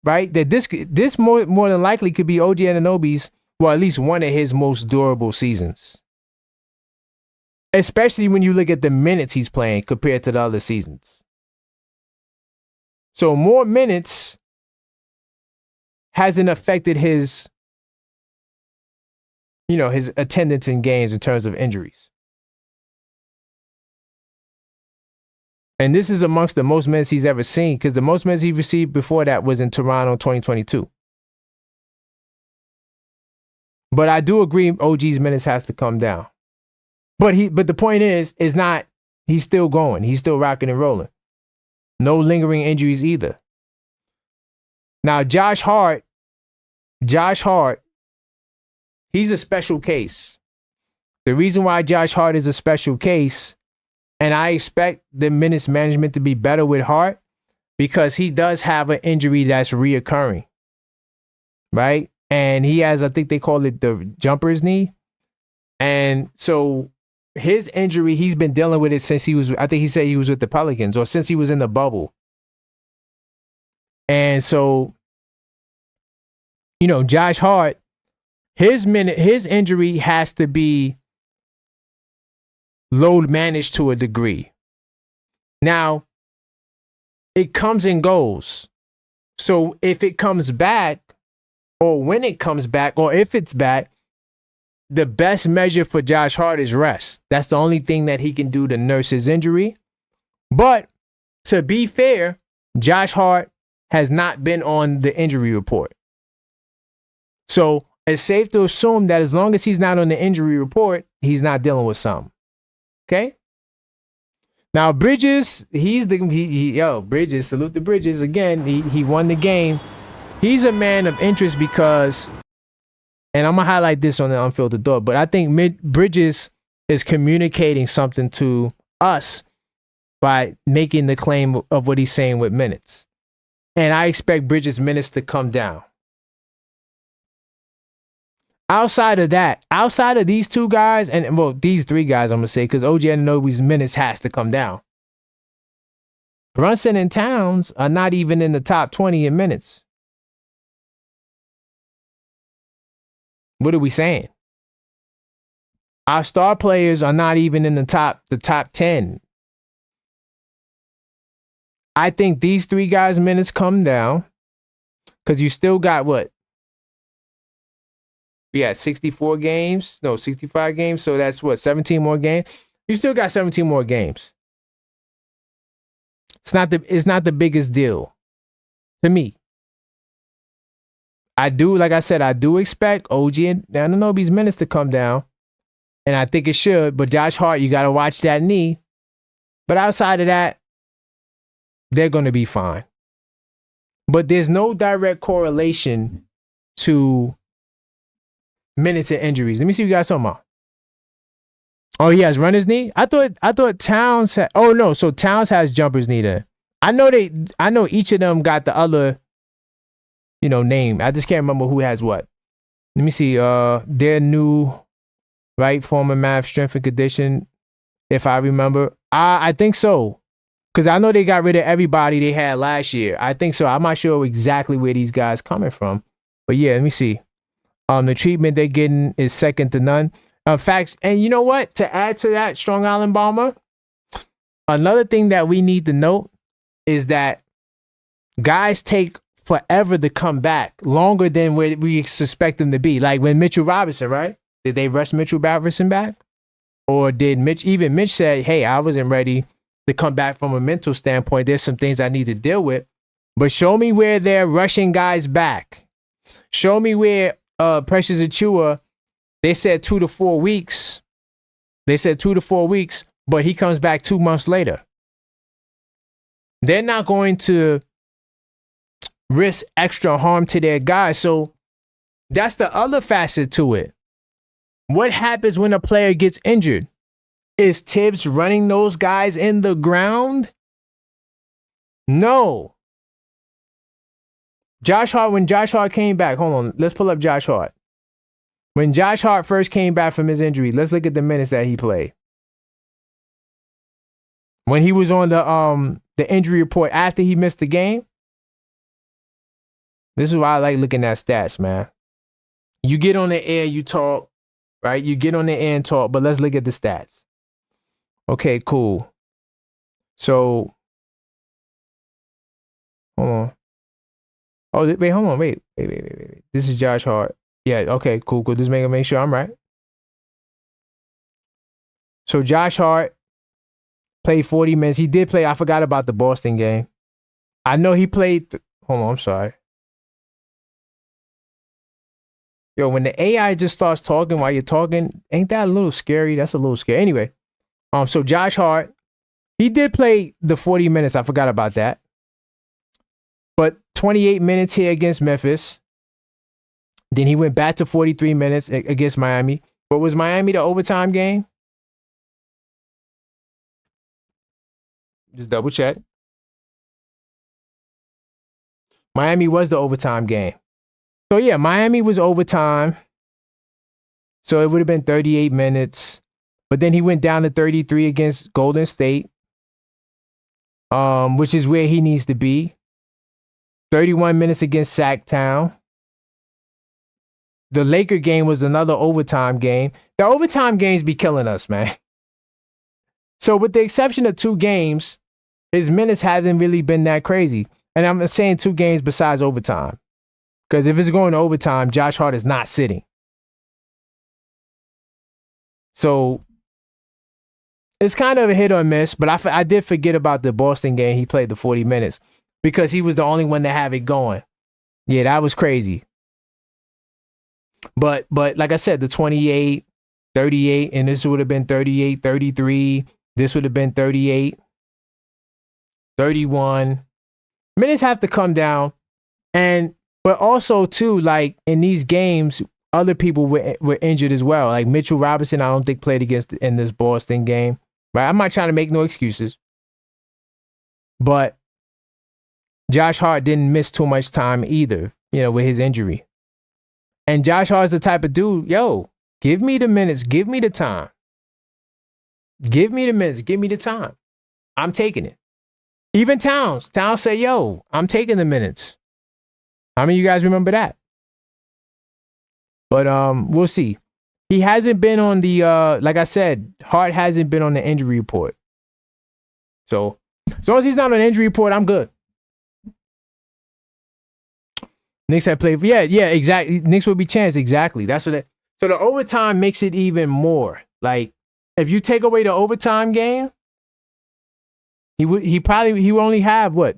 right? That this more than likely could be OG Anunoby's, well, at least one of his most durable seasons. Especially when you look at the minutes he's playing compared to the other seasons. So more minutes hasn't affected his attendance in games in terms of injuries. And this is amongst the most minutes he's ever seen, because the most minutes he received before that was in Toronto 2022. But I do agree OG's minutes has to come down. But the point is not, he's still going. He's still rocking and rolling. No lingering injuries either. Now, Josh Hart, he's a special case. The reason why Josh Hart is a special case, and I expect the minutes management to be better with Hart, because he does have an injury that's reoccurring, right? And he has, I think they call it the jumper's knee. And so his injury, he's been dealing with it since I think he said he was with the Pelicans, or since he was in the bubble. And so, Josh Hart, his injury has to be load managed to a degree. Now, it comes and goes. So if it comes back, or when it comes back, or if it's back, the best measure for Josh Hart is rest. That's the only thing that he can do to nurse his injury. But to be fair, Josh Hart has not been on the injury report. So it's safe to assume that as long as he's not on the injury report, he's not dealing with something. Okay? Now, Bridges, Bridges, salute to Bridges. Again, he won the game. He's a man of interest because, and I'm going to highlight this on the Unfiltered Thought, but I think Bridges is communicating something to us by making the claim of what he's saying with minutes. And I expect Bridges' minutes to come down. Outside of that, outside of these two guys, and well, these three guys, I'm going to say, because OG Anunoby's minutes has to come down. Brunson and Towns are not even in the top 20 in minutes. What are we saying? Our star players are not even in the top 10. I think these three guys' minutes come down because you still got what? We had 64 games. No, 65 games. So that's what? 17 more games. You still got 17 more games. It's not the biggest deal to me. Like I said, I do expect OG and Anunoby's minutes to come down. And I think it should. But Josh Hart, you got to watch that knee. But outside of that, they're going to be fine. But there's no direct correlation to minutes and injuries. Let me see what you guys talking about. Oh, he has runner's knee? I thought Towns had, oh no, so Towns has jumper's knee then. I know each of them got the other, name. I just can't remember who has what. Let me see. Their new former math strength and condition, if I remember. I think so. Because I know they got rid of everybody they had last year. I think so. I'm not sure exactly where these guys coming from. But yeah, let me see. The treatment they're getting is second to none. Facts. And you know what? To add to that, Strong Island Bomber, another thing that we need to note is that guys take forever to come back, longer than where we suspect them to be. Like when Mitchell Robinson, right? Did they rush Mitchell Robinson back? Or did Mitch said, hey, I wasn't ready to come back from a mental standpoint. There's some things I need to deal with. But show me where they're rushing guys back. Show me where Precious Achua, they said 2 to 4 weeks. They said 2 to 4 weeks, but he comes back 2 months later. They're not going to risk extra harm to their guys. So that's the other facet to it. What happens when a player gets injured? Is Thibs running those guys in the ground? No. When Josh Hart came back, hold on, let's pull up Josh Hart. When Josh Hart first came back from his injury, let's look at the minutes that he played. When he was on the injury report after he missed the game, this is why I like looking at stats, man. You get on the air, you talk, right? You get on the air and talk, but let's look at the stats. Okay, cool. So, hold on. Oh, wait, hold on. Wait. This is Josh Hart. Yeah, okay, cool. Just make sure I'm right. So Josh Hart played 40 minutes. He did play. I forgot about the Boston game. I know he played. Hold on, I'm sorry. Yo, when the AI just starts talking while you're talking, ain't that a little scary? That's a little scary. Anyway, so Josh Hart, he did play the 40 minutes. I forgot about that. But 28 minutes here against Memphis. Then he went back to 43 minutes against Miami. But was Miami the overtime game? Just double check. Miami was the overtime game. So yeah, Miami was overtime. So it would have been 38 minutes. But then he went down to 33 against Golden State, which is where he needs to be. 31 minutes against Sacktown. The Laker game was another overtime game. The overtime games be killing us, man. So with the exception of 2 games, his minutes haven't really been that crazy. And I'm saying 2 games besides overtime. Because if it's going to overtime, Josh Hart is not sitting. So it's kind of a hit or miss, but I did forget about the Boston game. He played the 40 minutes because he was the only one to have it going. Yeah, that was crazy. But like I said, the 28, 38, and this would have been 38, 33. This would have been 38, 31. Minutes have to come down. But also, too, like in these games, other people were injured as well. Like Mitchell Robinson, I don't think played in this Boston game. Right? I'm not trying to make no excuses. But Josh Hart didn't miss too much time either, with his injury. And Josh Hart's the type of dude, give me the minutes, give me the time. Give me the minutes, give me the time. I'm taking it. Even Towns say, I'm taking the minutes. How many of you guys remember that? But we'll see. He hasn't been on the, like I said, Hart hasn't been on the injury report. So as long as he's not on the injury report, I'm good. Knicks had played. Yeah, exactly. Knicks would be chance. Exactly. That's what so the overtime makes it even more. Like, if you take away the overtime game, he would only have what?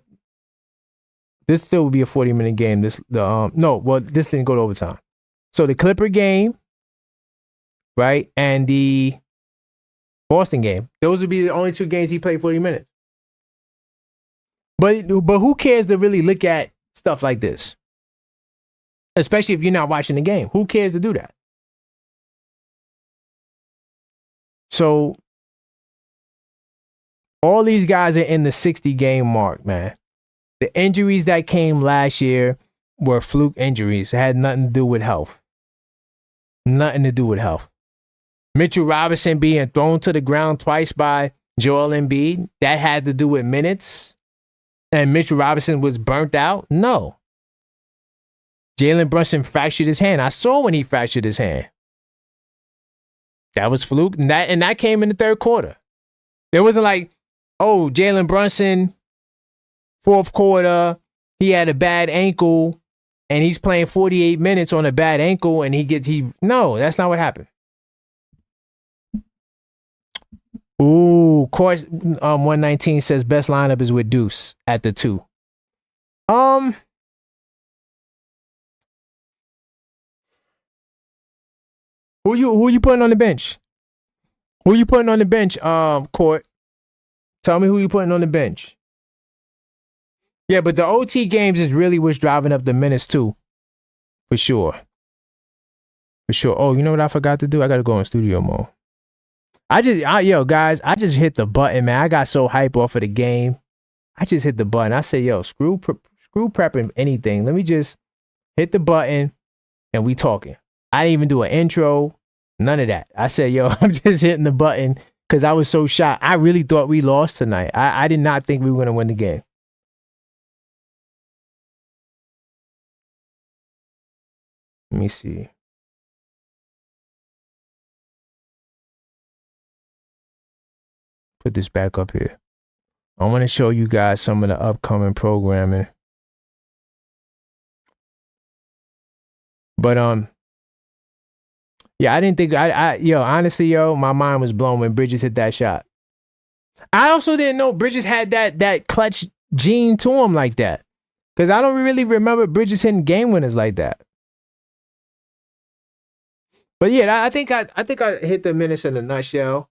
This still would be a 40-minute game. This didn't go to overtime. So the Clipper game, right, and the Boston game, those would be the only two games he played 40 minutes. But who cares to really look at stuff like this? Especially if you're not watching the game. Who cares to do that? So all these guys are in the 60-game mark, man. The injuries that came last year were fluke injuries. It had nothing to do with health. Nothing to do with health. Mitchell Robinson being thrown to the ground twice by Joel Embiid, that had to do with minutes. And Mitchell Robinson was burnt out? No. Jalen Brunson fractured his hand. I saw when he fractured his hand. That was fluke. And that came in the third quarter. It wasn't like, Jalen Brunson, fourth quarter, he had a bad ankle and he's playing 48 minutes on a bad ankle and no, that's not what happened. Ooh, course 119 says best lineup is with Deuce at the 2. Who you putting on the bench? Who you putting on the bench, Court? Tell me who you putting on the bench. Yeah, but the OT games is really what's driving up the minutes too. For sure. For sure. Oh, you know what I forgot to do? I got to go in studio mode. Guys, I just hit the button, man. I got so hype off of the game. I just hit the button. I said, screw prepping anything. Let me just hit the button and we talking. I didn't even do an intro. None of that. I said, I'm just hitting the button because I was so shocked. I really thought we lost tonight. I did not think we were going to win the game. Let me see. Put this back up here. I want to show you guys some of the upcoming programming. But yeah, I didn't think honestly, my mind was blown when Bridges hit that shot. I also didn't know Bridges had that clutch gene to him like that. Because I don't really remember Bridges hitting game winners like that. But yeah, I think I hit the minutes in a nutshell.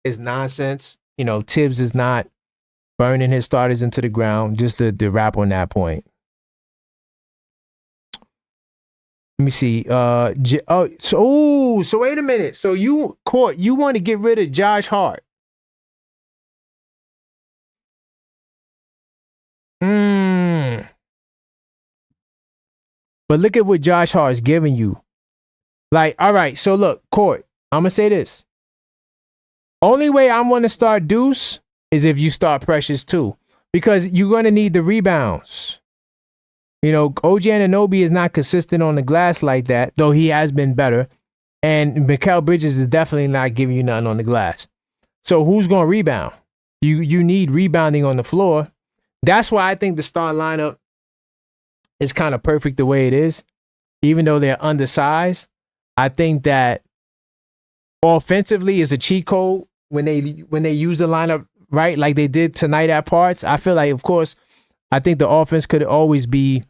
It's nonsense. Thibs is not burning his starters into the ground. Just to wrap on that point. Let me see. So wait a minute. So you want to get rid of Josh Hart? But look at what Josh Hart is giving you. Like, all right. So look, Court. I'm gonna say this. Only way I'm going to start Deuce is if you start Precious too, because you're going to need the rebounds. OG Anunoby is not consistent on the glass like that, though he has been better. And Mikal Bridges is definitely not giving you nothing on the glass. So who's going to rebound? You need rebounding on the floor. That's why I think the star lineup is kind of perfect the way it is. Even though they're undersized, I think that offensively is a cheat code when they use the lineup right, like they did tonight at parts. I feel like, of course, I think the offense could always be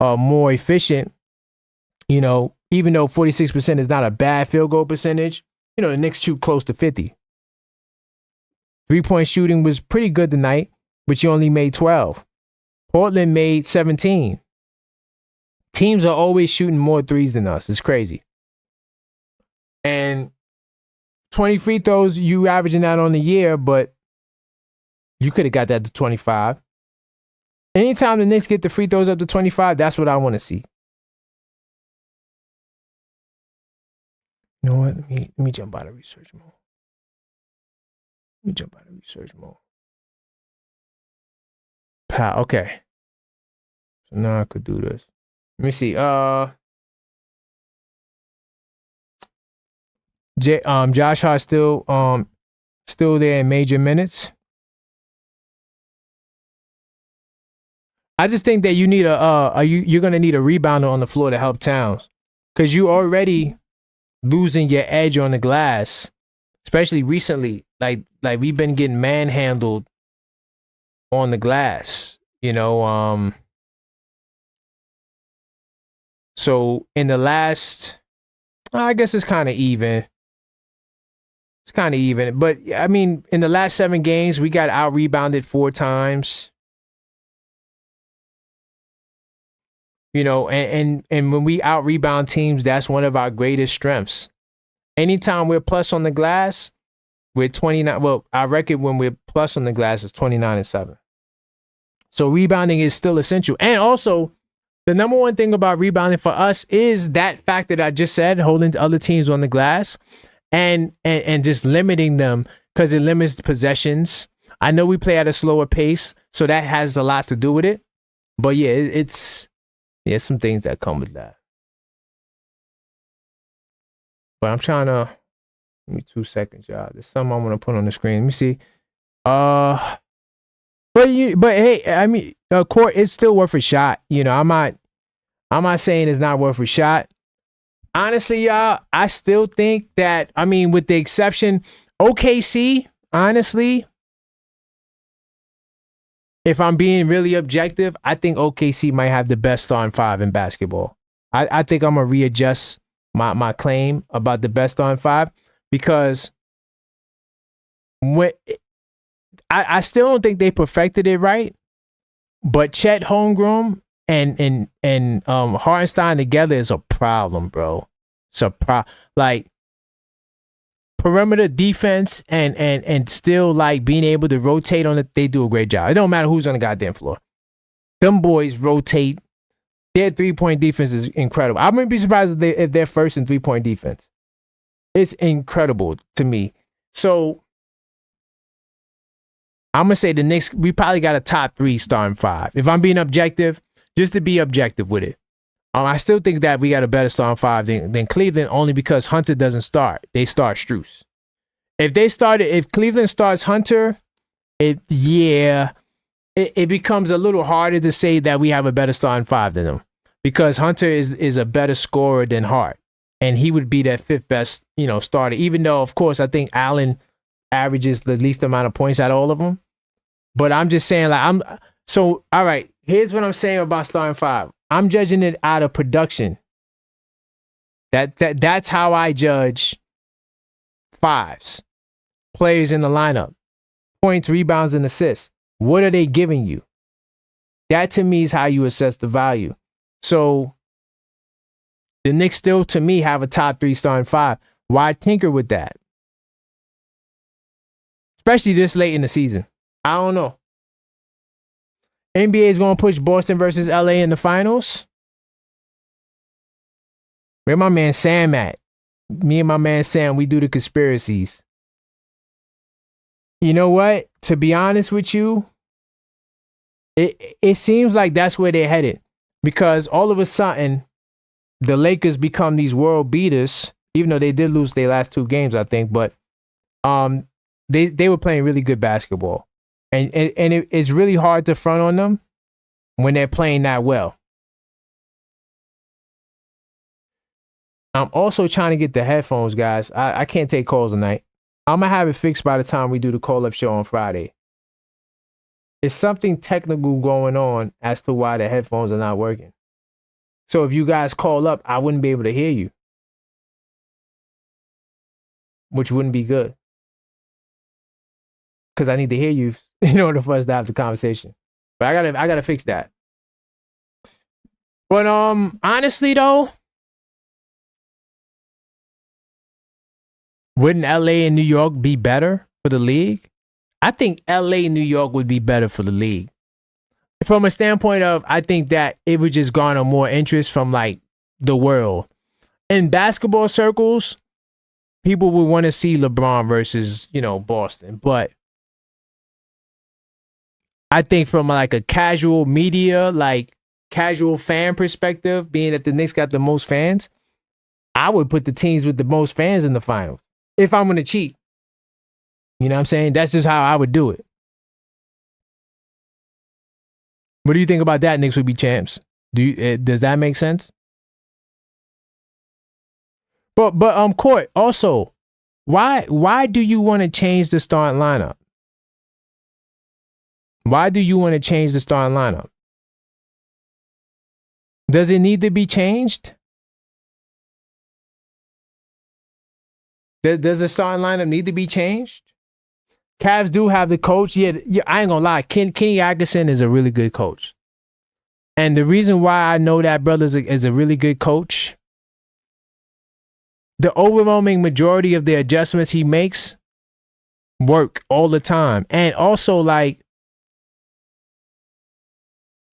more efficient. You know, even though 46% is not a bad field goal percentage, you know, the Knicks shoot close to 50. 3-point shooting was pretty good tonight, but you only made 12. Portland made 17. Teams are always shooting more threes than us. It's crazy. And 20 free throws, you averaging that on the year, but you could have got that to 25. Anytime the Knicks get the free throws up to 25, that's what I want to see. You know what? Let me jump out of research mode. Okay. So now I could do this. Let me see. Josh Hart still there in major minutes. I just think that you need you're gonna need a rebounder on the floor to help Towns, because you already losing your edge on the glass, especially recently. Like we've been getting manhandled on the glass, you know. So in the last, I guess it's kind of even. It's kind of even, but I mean, in the last 7 games, we got out rebounded 4 times. You know, and when we out rebound teams, that's one of our greatest strengths. Anytime we're plus on the glass, we're 29. Well, our record when we're plus on the glass is 29-7. So rebounding is still essential. And also, the number one thing about rebounding for us is that fact that I just said, holding other teams on the glass and just limiting them, because it limits possessions. I know we play at a slower pace, so that has a lot to do with it. But yeah, it's some things that come with that. But I'm trying to, give me 2 seconds, y'all. There's something I want to put on the screen. Let me see. But hey, I mean, court, it's still worth a shot. You know, I'm not saying it's not worth a shot. Honestly, y'all, I still think that, I mean, with the exception, OKC, honestly, if I'm being really objective, I think OKC might have the best starting 5 in basketball. I think I'm going to readjust my claim about the best starting 5, because I still don't think they perfected it right, but Chet Holmgren and Hartenstein together is a problem, bro. It's a like perimeter defense and still like being able to rotate on it. They do a great job. It don't matter who's on the goddamn floor. Them boys rotate. Their 3-point defense is incredible. I wouldn't be surprised if they're first in 3-point defense. It's incredible to me. So I'm gonna say the Knicks, we probably got a top 3 starting 5. If I'm being objective, just to be objective with it. I still think that we got a better starting 5 than Cleveland, only because Hunter doesn't start. They start Strus. If Cleveland starts Hunter, it becomes a little harder to say that we have a better starting 5 than them, because Hunter is a better scorer than Hart, and he would be that 5th best, you know, starter. Even though, of course, I think Allen averages the least amount of points out of all of them. But I'm just saying, like, all right, here's what I'm saying about starting 5. I'm judging it out of production. That's how I judge 5s. Players in the lineup. Points, rebounds, and assists. What are they giving you? That to me is how you assess the value. So the Knicks still, to me, have a top 3 starting 5. Why tinker with that? Especially this late in the season. I don't know. NBA is going to push Boston versus LA in the finals. Where my man Sam at? Me and my man Sam, we do the conspiracies. You know what? To be honest with you, it seems like that's where they're headed. Because all of a sudden, the Lakers become these world beaters, even though they did lose their last 2 games, I think. But they were playing really good basketball. And it's really hard to front on them when they're playing that well. I'm also trying to get the headphones, guys. I can't take calls tonight. I'm gonna have it fixed by the time we do the call-up show on Friday. It's something technical going on as to why the headphones are not working. So if you guys call up, I wouldn't be able to hear you, which wouldn't be good. Because I need to hear you in order for us to have the conversation. But I gotta fix that. But honestly though, wouldn't LA and New York be better for the league? I think LA and New York would be better for the league. From a standpoint of, I think that it would just garner more interest from like the world. In basketball circles, people would want to see LeBron versus, Boston. But I think from like a casual media, like casual fan perspective, being that the Knicks got the most fans, I would put the teams with the most fans in the finals if I'm going to cheat. You know what I'm saying? That's just how I would do it. What do you think about that? Knicks would be champs. Does that make sense? But Court, also, why do you want to change the starting lineup? Why do you want to change the starting lineup? Does it need to be changed? Does the starting lineup need to be changed? Cavs do have the coach. Yeah, I ain't gonna lie. Kenny Atkinson is a really good coach. And the reason why I know that brother is a really good coach, the overwhelming majority of the adjustments he makes work all the time. And also, like,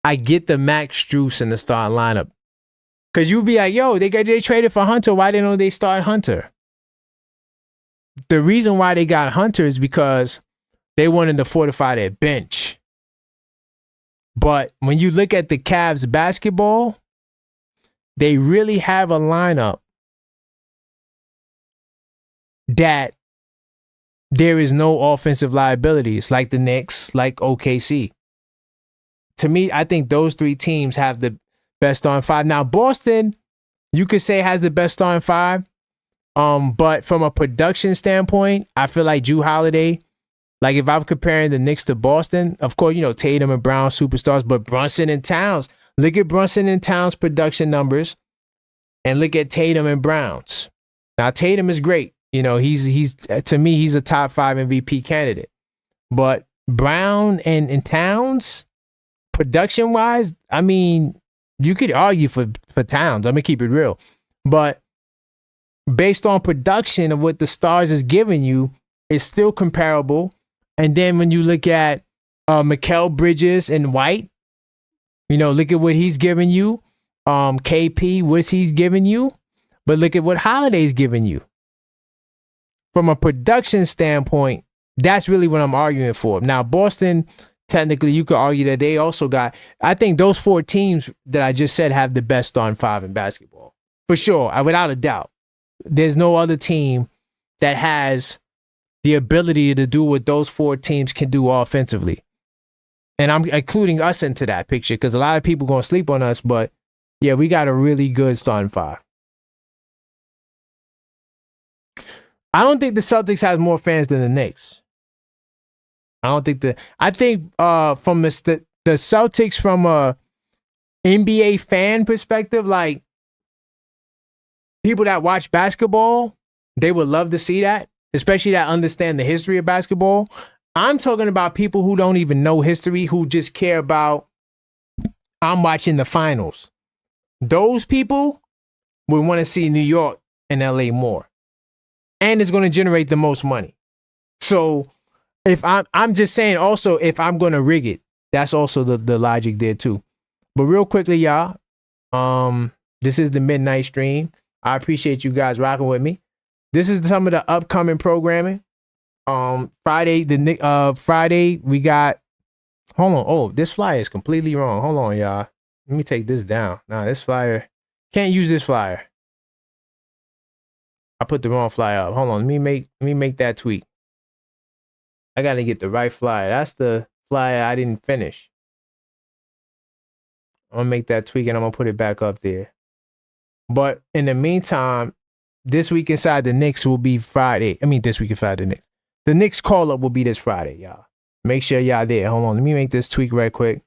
I get the Max Strus in the starting lineup. Because you'd be like, yo, they traded for Hunter. Why didn't they start Hunter? The reason why they got Hunter is because they wanted to fortify their bench. But when you look at the Cavs basketball, they really have a lineup that there is no offensive liabilities like the Knicks, like OKC. To me, I think those three teams have the best starting five. Now, Boston, you could say has the best starting five. But from a production standpoint, I feel like Jrue Holiday, like if I'm comparing the Knicks to Boston, of course, Tatum and Brown superstars, but Brunson and Towns. Look at Brunson and Towns' production numbers and look at Tatum and Brown's. Now, Tatum is great. He's to me, he's a top 5 MVP candidate. But Brown and Towns, production-wise, I mean, you could argue for Towns. I'm going to keep it real. But based on production of what the Stars is giving you, it's still comparable. And then when you look at Mikal Bridges and White, look at what he's giving you. KP, what he's giving you. But look at what Holiday's giving you. From a production standpoint, that's really what I'm arguing for. Now, Boston, technically, you could argue that they also got, I think those 4 teams that I just said have the best starting 5 in basketball. For sure, without a doubt. There's no other team that has the ability to do what those 4 teams can do offensively. And I'm including us into that picture because a lot of people going to sleep on us, but yeah, we got a really good starting 5. I don't think the Celtics has more fans than the Knicks. I think from the Celtics from a NBA fan perspective, like people that watch basketball, they would love to see that, especially that understand the history of basketball. I'm talking about people who don't even know history, who just care about, I'm watching the finals. Those people would want to see New York and LA more. And it's going to generate the most money. So if I'm just saying also, if I'm going to rig it, that's also the logic there too. But real quickly, y'all, this is the midnight stream. I appreciate you guys rocking with me. This is some of the upcoming programming. Friday we got, hold on. Oh, this flyer is completely wrong. Hold on, y'all. Let me take this down. Nah, this flyer, can't use this flyer. I put the wrong flyer up. Hold on. Let me make that tweak. I got to get the right flyer. That's the flyer I didn't finish. I'm going to make that tweak and I'm going to put it back up there. But in the meantime, this week inside the Knicks will be Friday. I mean, this week inside the Knicks. The Knicks call up will be this Friday, y'all. Make sure y'all there. Hold on. Let me make this tweak right quick.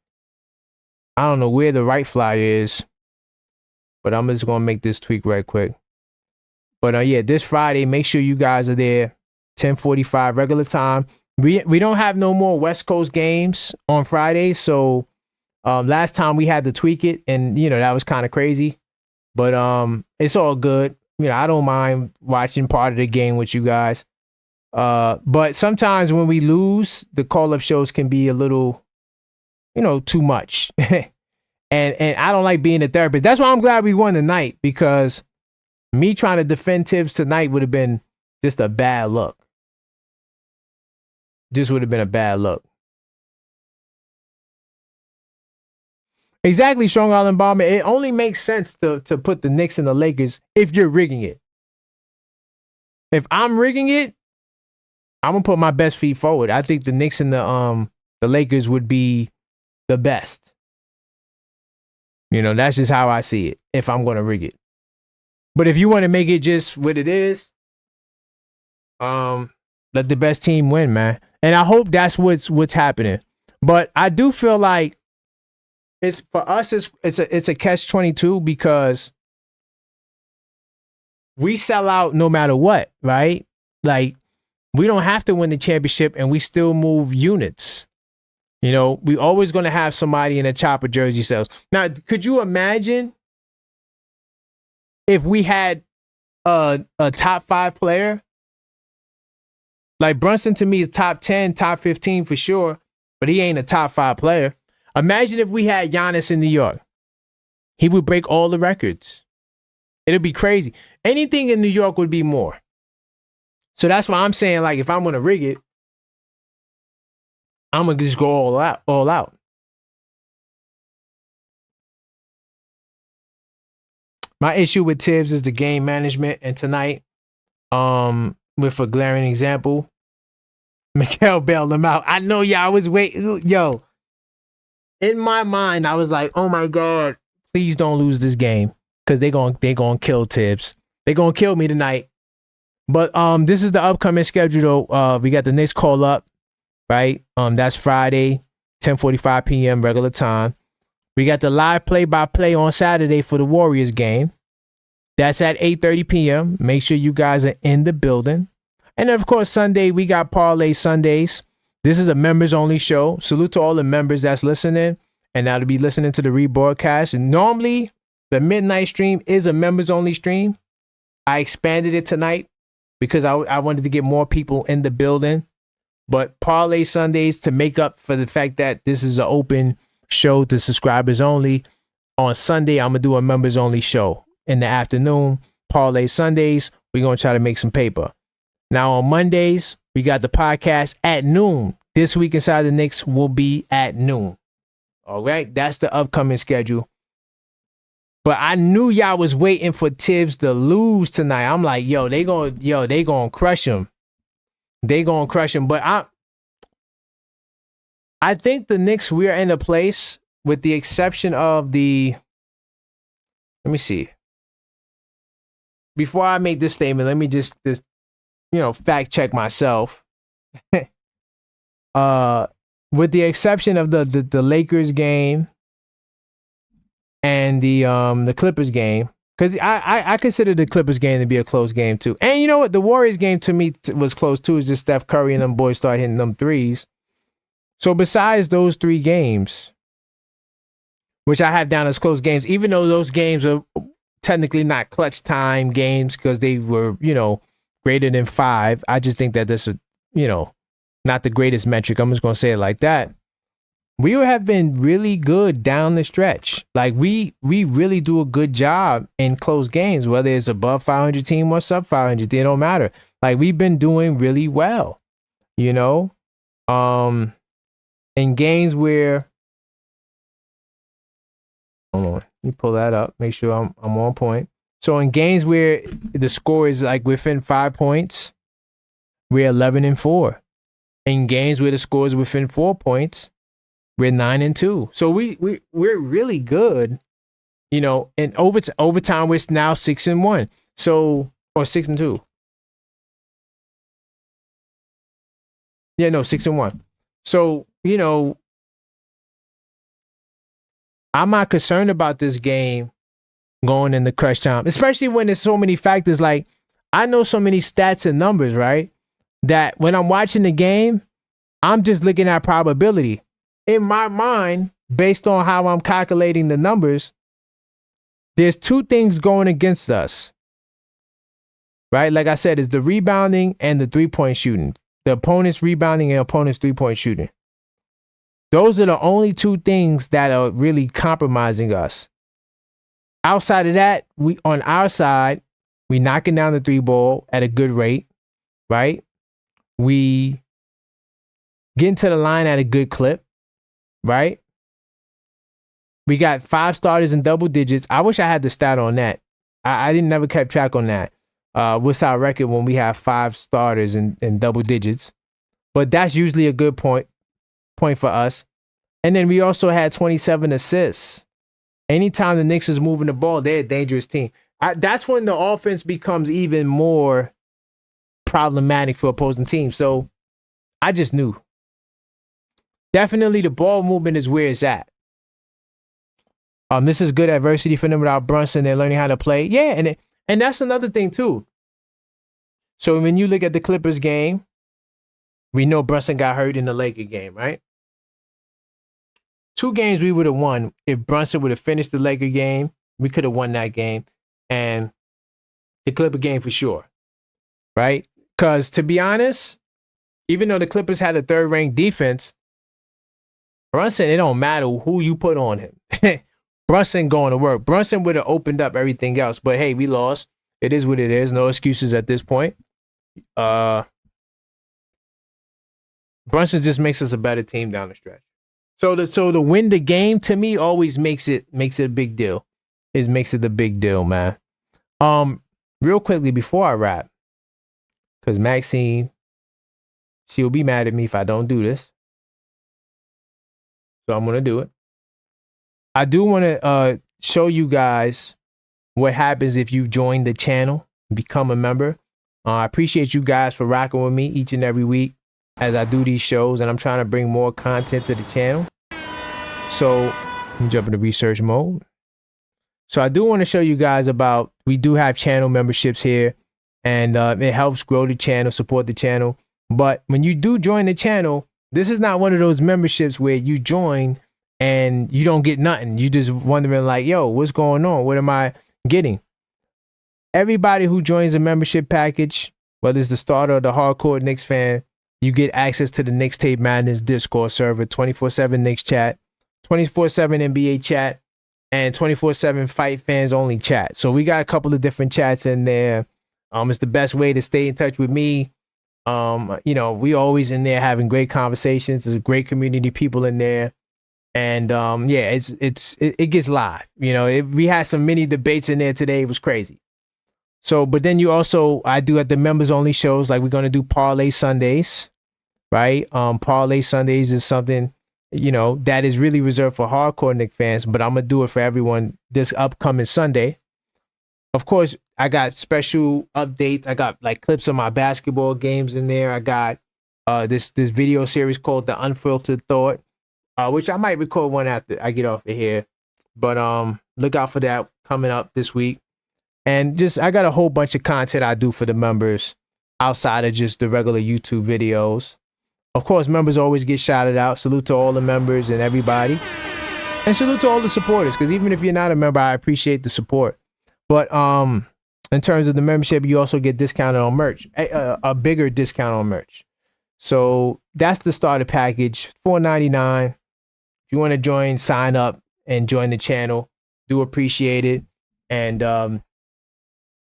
I don't know where the right flyer is, but I'm just going to make this tweak right quick. But yeah, this Friday, make sure you guys are there. 10:45 regular time. We don't have no more West Coast games on Friday. So last time we had to tweak it, and that was kind of crazy. But it's all good. I don't mind watching part of the game with you guys. But sometimes when we lose, the call-up shows can be a little, too much. and I don't like being a therapist. That's why I'm glad we won tonight, because me trying to defend Thibs tonight would have been just a bad look. Just would have been a bad look. Exactly, Strong Island Bomber. It only makes sense to put the Knicks and the Lakers if you're rigging it. If I'm rigging it, I'm gonna put my best feet forward. I think the Knicks and the Lakers would be the best. That's just how I see it if I'm gonna rig it. But if you want to make it just what it is, let the best team win, man. And I hope that's what's happening. But I do feel like it's for us. It's a catch-22, because we sell out no matter what, right? Like, we don't have to win the championship, and we still move units. We always going to have somebody in a chopper jersey sales. Now, could you imagine if we had a top 5 player? Like, Brunson to me is top 10, top 15 for sure, but he ain't a top 5 player. Imagine if we had Giannis in New York. He would break all the records. It'd be crazy. Anything in New York would be more. So that's why I'm saying, like, if I'm going to rig it, I'm going to just go all out. My issue with Thibs is the game management, and tonight, with a glaring example, Mikal bailed him out. I know y'all was waiting. Yo, in my mind, I was like, oh my God, please don't lose this game, because they gonna kill Thibs. They gonna kill me tonight. But this is the upcoming schedule, though. We got the Knicks call up, right? That's Friday, 10:45 p.m. regular time. We got the live play-by-play on Saturday for the Warriors game. That's at 8:30 p.m. Make sure you guys are in the building. And then, of course, Sunday, we got Parlay Sundays. This is a members-only show. Salute to all the members that's listening and that'll be listening to the rebroadcast. And normally, the midnight stream is a members-only stream. I expanded it tonight because I wanted to get more people in the building. But Parlay Sundays, to make up for the fact that this is an open show to subscribers only, on Sunday, I'm going to do a members-only show. In the afternoon, Parlay Sundays, we're going to try to make some paper. Now, on Mondays, we got the podcast at noon. This week inside the Knicks will be at noon. All right, that's the upcoming schedule. But I knew y'all was waiting for Thibs to lose tonight. I'm like, they gonna crush him. They gonna crush him. But I think the Knicks, we're in a place, with the exception of the, let me see. Before I make this statement, let me just fact check myself. With the exception of the Lakers game and the Clippers game, because I consider the Clippers game to be a close game too. And you know what? The Warriors game to me was close too. It's just Steph Curry and them boys start hitting them threes. So besides those 3 games, which I have down as close games, even though those games are technically not clutch time games because they were, greater than 5. I just think that this is, not the greatest metric. I'm just going to say it like that. We have been really good down the stretch. Like, we really do a good job in close games, whether it's above 500 team or sub 500. They don't matter. Like, we've been doing really well, in games where, hold on, let me pull that up, make sure I'm on point. So in games where the score is like within 5 points, we're 11-4. In games where the score is within 4 points, we're 9-2. So we're really good You know, and overtime we're now 6-1. So, or 6-2. Yeah, no, 6-1. So, you know, I'm not concerned about this game going in the crunch time, especially when there's so many factors. Like, I know so many stats and numbers, right? That when I'm watching the game, I'm just looking at probability. In my mind, based on how I'm calculating the numbers, there's two things going against us, right? Like I said, it's the rebounding and the three-point shooting. The opponent's rebounding and opponent's three-point shooting. Those are the only two things that are really compromising us. Outside of that, we on our side, we knocking down the three ball at a good rate, right? We getting to the line at a good clip, right? We got 5 starters in double digits. I wish I had the stat on that. I didn't never kept track on that. What's our record when we have 5 starters in double digits? But that's usually a good point for us. And then we also had 27 assists. Anytime the Knicks is moving the ball, they're a dangerous team. That's when the offense becomes even more problematic for opposing teams. So I just knew. Definitely the ball movement is where it's at. This is good adversity for them without Brunson. They're learning how to play. Yeah, and that's another thing too. So when you look at the Clippers game, we know Brunson got hurt in the Laker game, right? 2 games we would have won if Brunson would have finished the Laker game. We could have won that game, and the Clipper game for sure, right? Because to be honest, even though the Clippers had a 3rd-ranked defense, Brunson, it don't matter who you put on him. Brunson going to work. Brunson would have opened up everything else, but hey, we lost. It is what it is. No excuses at this point. Brunson just makes us a better team down the stretch. So to win the game to me always makes it a big deal. It makes it a big deal, man. Real quickly before I wrap, because Maxine, she'll be mad at me if I don't do this. So I'm gonna do it. I do want to show you guys what happens if you join the channel, become a member. I appreciate you guys for rocking with me each and every week as I do these shows, and I'm trying to bring more content to the channel. So let me jump into research mode. So I do want to show you guys about, we do have channel memberships here, and it helps grow the channel, support the channel. But when you do join the channel, this is not one of those memberships where you join and you don't get nothing. You just wondering like, yo, what's going on? What am I getting? Everybody who joins a membership package, whether it's the starter or the hardcore Knicks fan, you get access to the Knicks Tape Madness Discord server, 24/7 Knicks chat, 24/7 NBA chat, and 24/7 Fight Fans Only chat. So we got a couple of different chats in there. It's the best way to stay in touch with me. You know, we always in there having great conversations. There's a great community of people in there. And yeah, it gets live. You know, we had some mini debates in there today. It was crazy. So, but then you also, I do at the members only shows, like we're going to do Parlay Sundays, right? Parlay Sundays is something, you know, that is really reserved for hardcore Knicks fans, but I'm going to do it for everyone this upcoming Sunday. Of course, I got special updates. I got like clips of my basketball games in there. I got this video series called The Unfiltered Thought, which I might record one after I get off of here. But look out for that coming up this week. And just, I got a whole bunch of content I do for the members outside of just the regular YouTube videos. Of course, members always get shouted out. Salute to all the members and everybody. And salute to all the supporters, because even if you're not a member, I appreciate the support. But in terms of the membership, you also get discounted on merch, a bigger discount on merch. So that's the starter package, $4.99. If you want to join, sign up and join the channel. Do appreciate it. And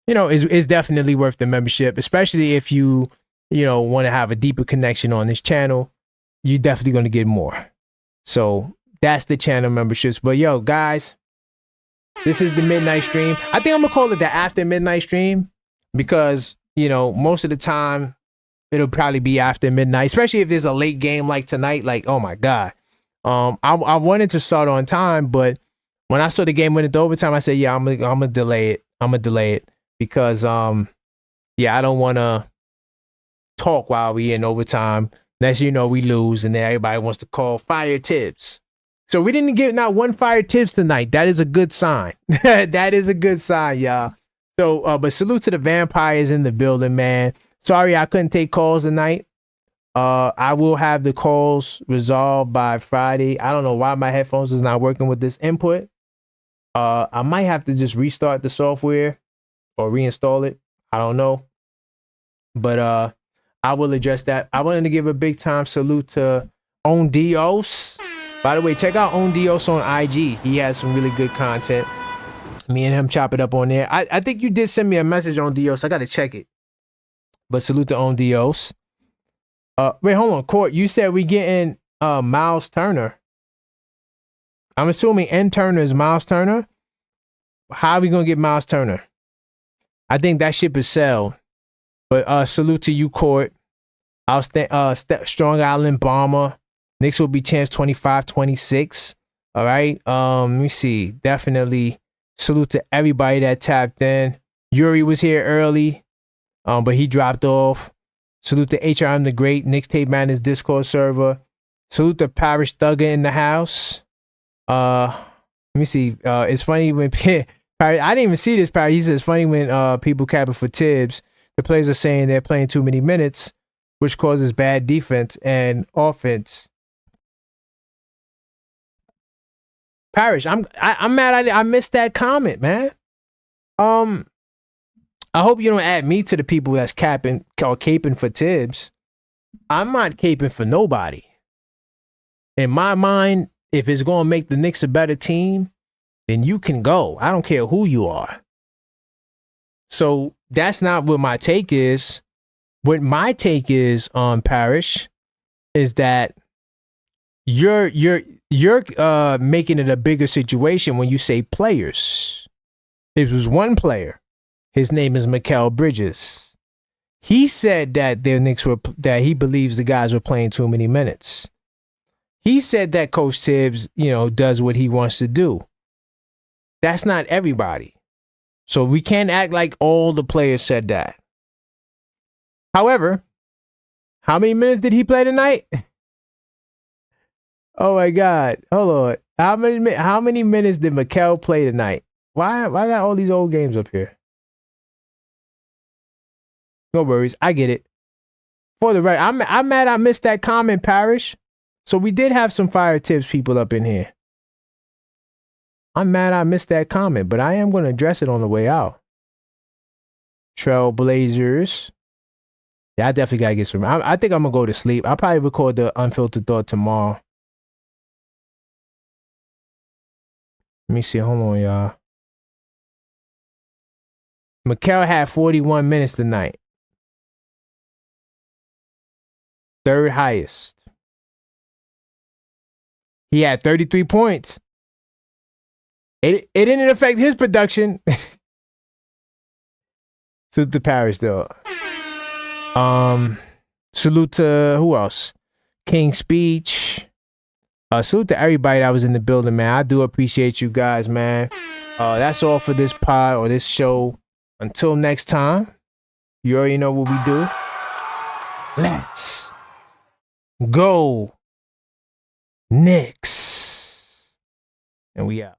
you know, it's definitely worth the membership, especially if you know, want to have a deeper connection on this channel. You're definitely going to get more. So that's the channel memberships. But yo, guys, this is the midnight stream. I think I'm going to call it the after midnight stream because, you know, most of the time it'll probably be after midnight, especially if there's a late game like tonight. Like, oh my God. I wanted to start on time, but When I saw the game went into overtime, I said, yeah, I'm gonna delay it. I'm gonna delay it because yeah, I don't want to talk while we in overtime. Next, you know, we lose, and then everybody wants to call fire Thibs. So we didn't get not one fire Thibs tonight. That is a good sign. That is a good sign, y'all. So, but salute to the vampires in the building, man. Sorry I couldn't take calls tonight. I will have the calls resolved by Friday. I don't know why my headphones is not working with this input. I might have to just restart the software or reinstall it. I don't know. But I will address that. I wanted to give a big time salute to On Dios. By the way, check out On Dios on IG. He has some really good content. Me and him chop it up on there. I think you did send me a message on Dios. I gotta check it. But salute to On Dios. Wait, hold on, Court. You said we getting Miles Turner. I'm assuming N Turner is Miles Turner. How are we gonna get Miles Turner? I think that ship is sailed. But salute to you, Court. Strong Island Bomber. Knicks will be champs 25-26. All right. Let me see. Definitely salute to everybody that tapped in. Yuri was here early, but he dropped off. Salute to HRM the Great, Knicks Tape Madness Discord server. Salute to Parish Thugger in the house. Let me see. It's funny when I didn't even see this, Parish. He says it's funny when people capping for Thibs. The players are saying they're playing too many minutes, which causes bad defense and offense. Parish, I'm mad I missed that comment, man. I hope you don't add me to the people that's capping or caping for Thibs. I'm not caping for nobody. In my mind, if it's going to make the Knicks a better team, then you can go. I don't care who you are. So that's not what my take is. What my take is on Parish is that you're making it a bigger situation when you say players. It was one player. His name is Mikal Bridges. He said that that he believes the guys were playing too many minutes. He said that Coach Thibs, does what he wants to do. That's not everybody. So we can't act like all the players said that. However, how many minutes did he play tonight? Oh my God. Hold on. How many minutes did Mikal play tonight? Why I got all these old games up here? No worries. I get it. For the record, I'm mad I missed that comment, Parish. So we did have some fire Thibs people up in here. I'm mad I missed that comment, but I am going to address it on the way out. Trailblazers. Yeah, I definitely got to get some. I think I'm going to go to sleep. I'll probably record the Unfiltered Thought tomorrow. Let me see. Hold on, y'all. Mikal had 41 minutes tonight. Third highest. He had 33 points. It didn't affect his production. Salute to Paris, though. Salute to who else? King Speech. Salute to everybody that was in the building, man. I do appreciate you guys, man. That's all for this pod or this show. Until next time, you already know what we do. Let's go Knicks. And we out.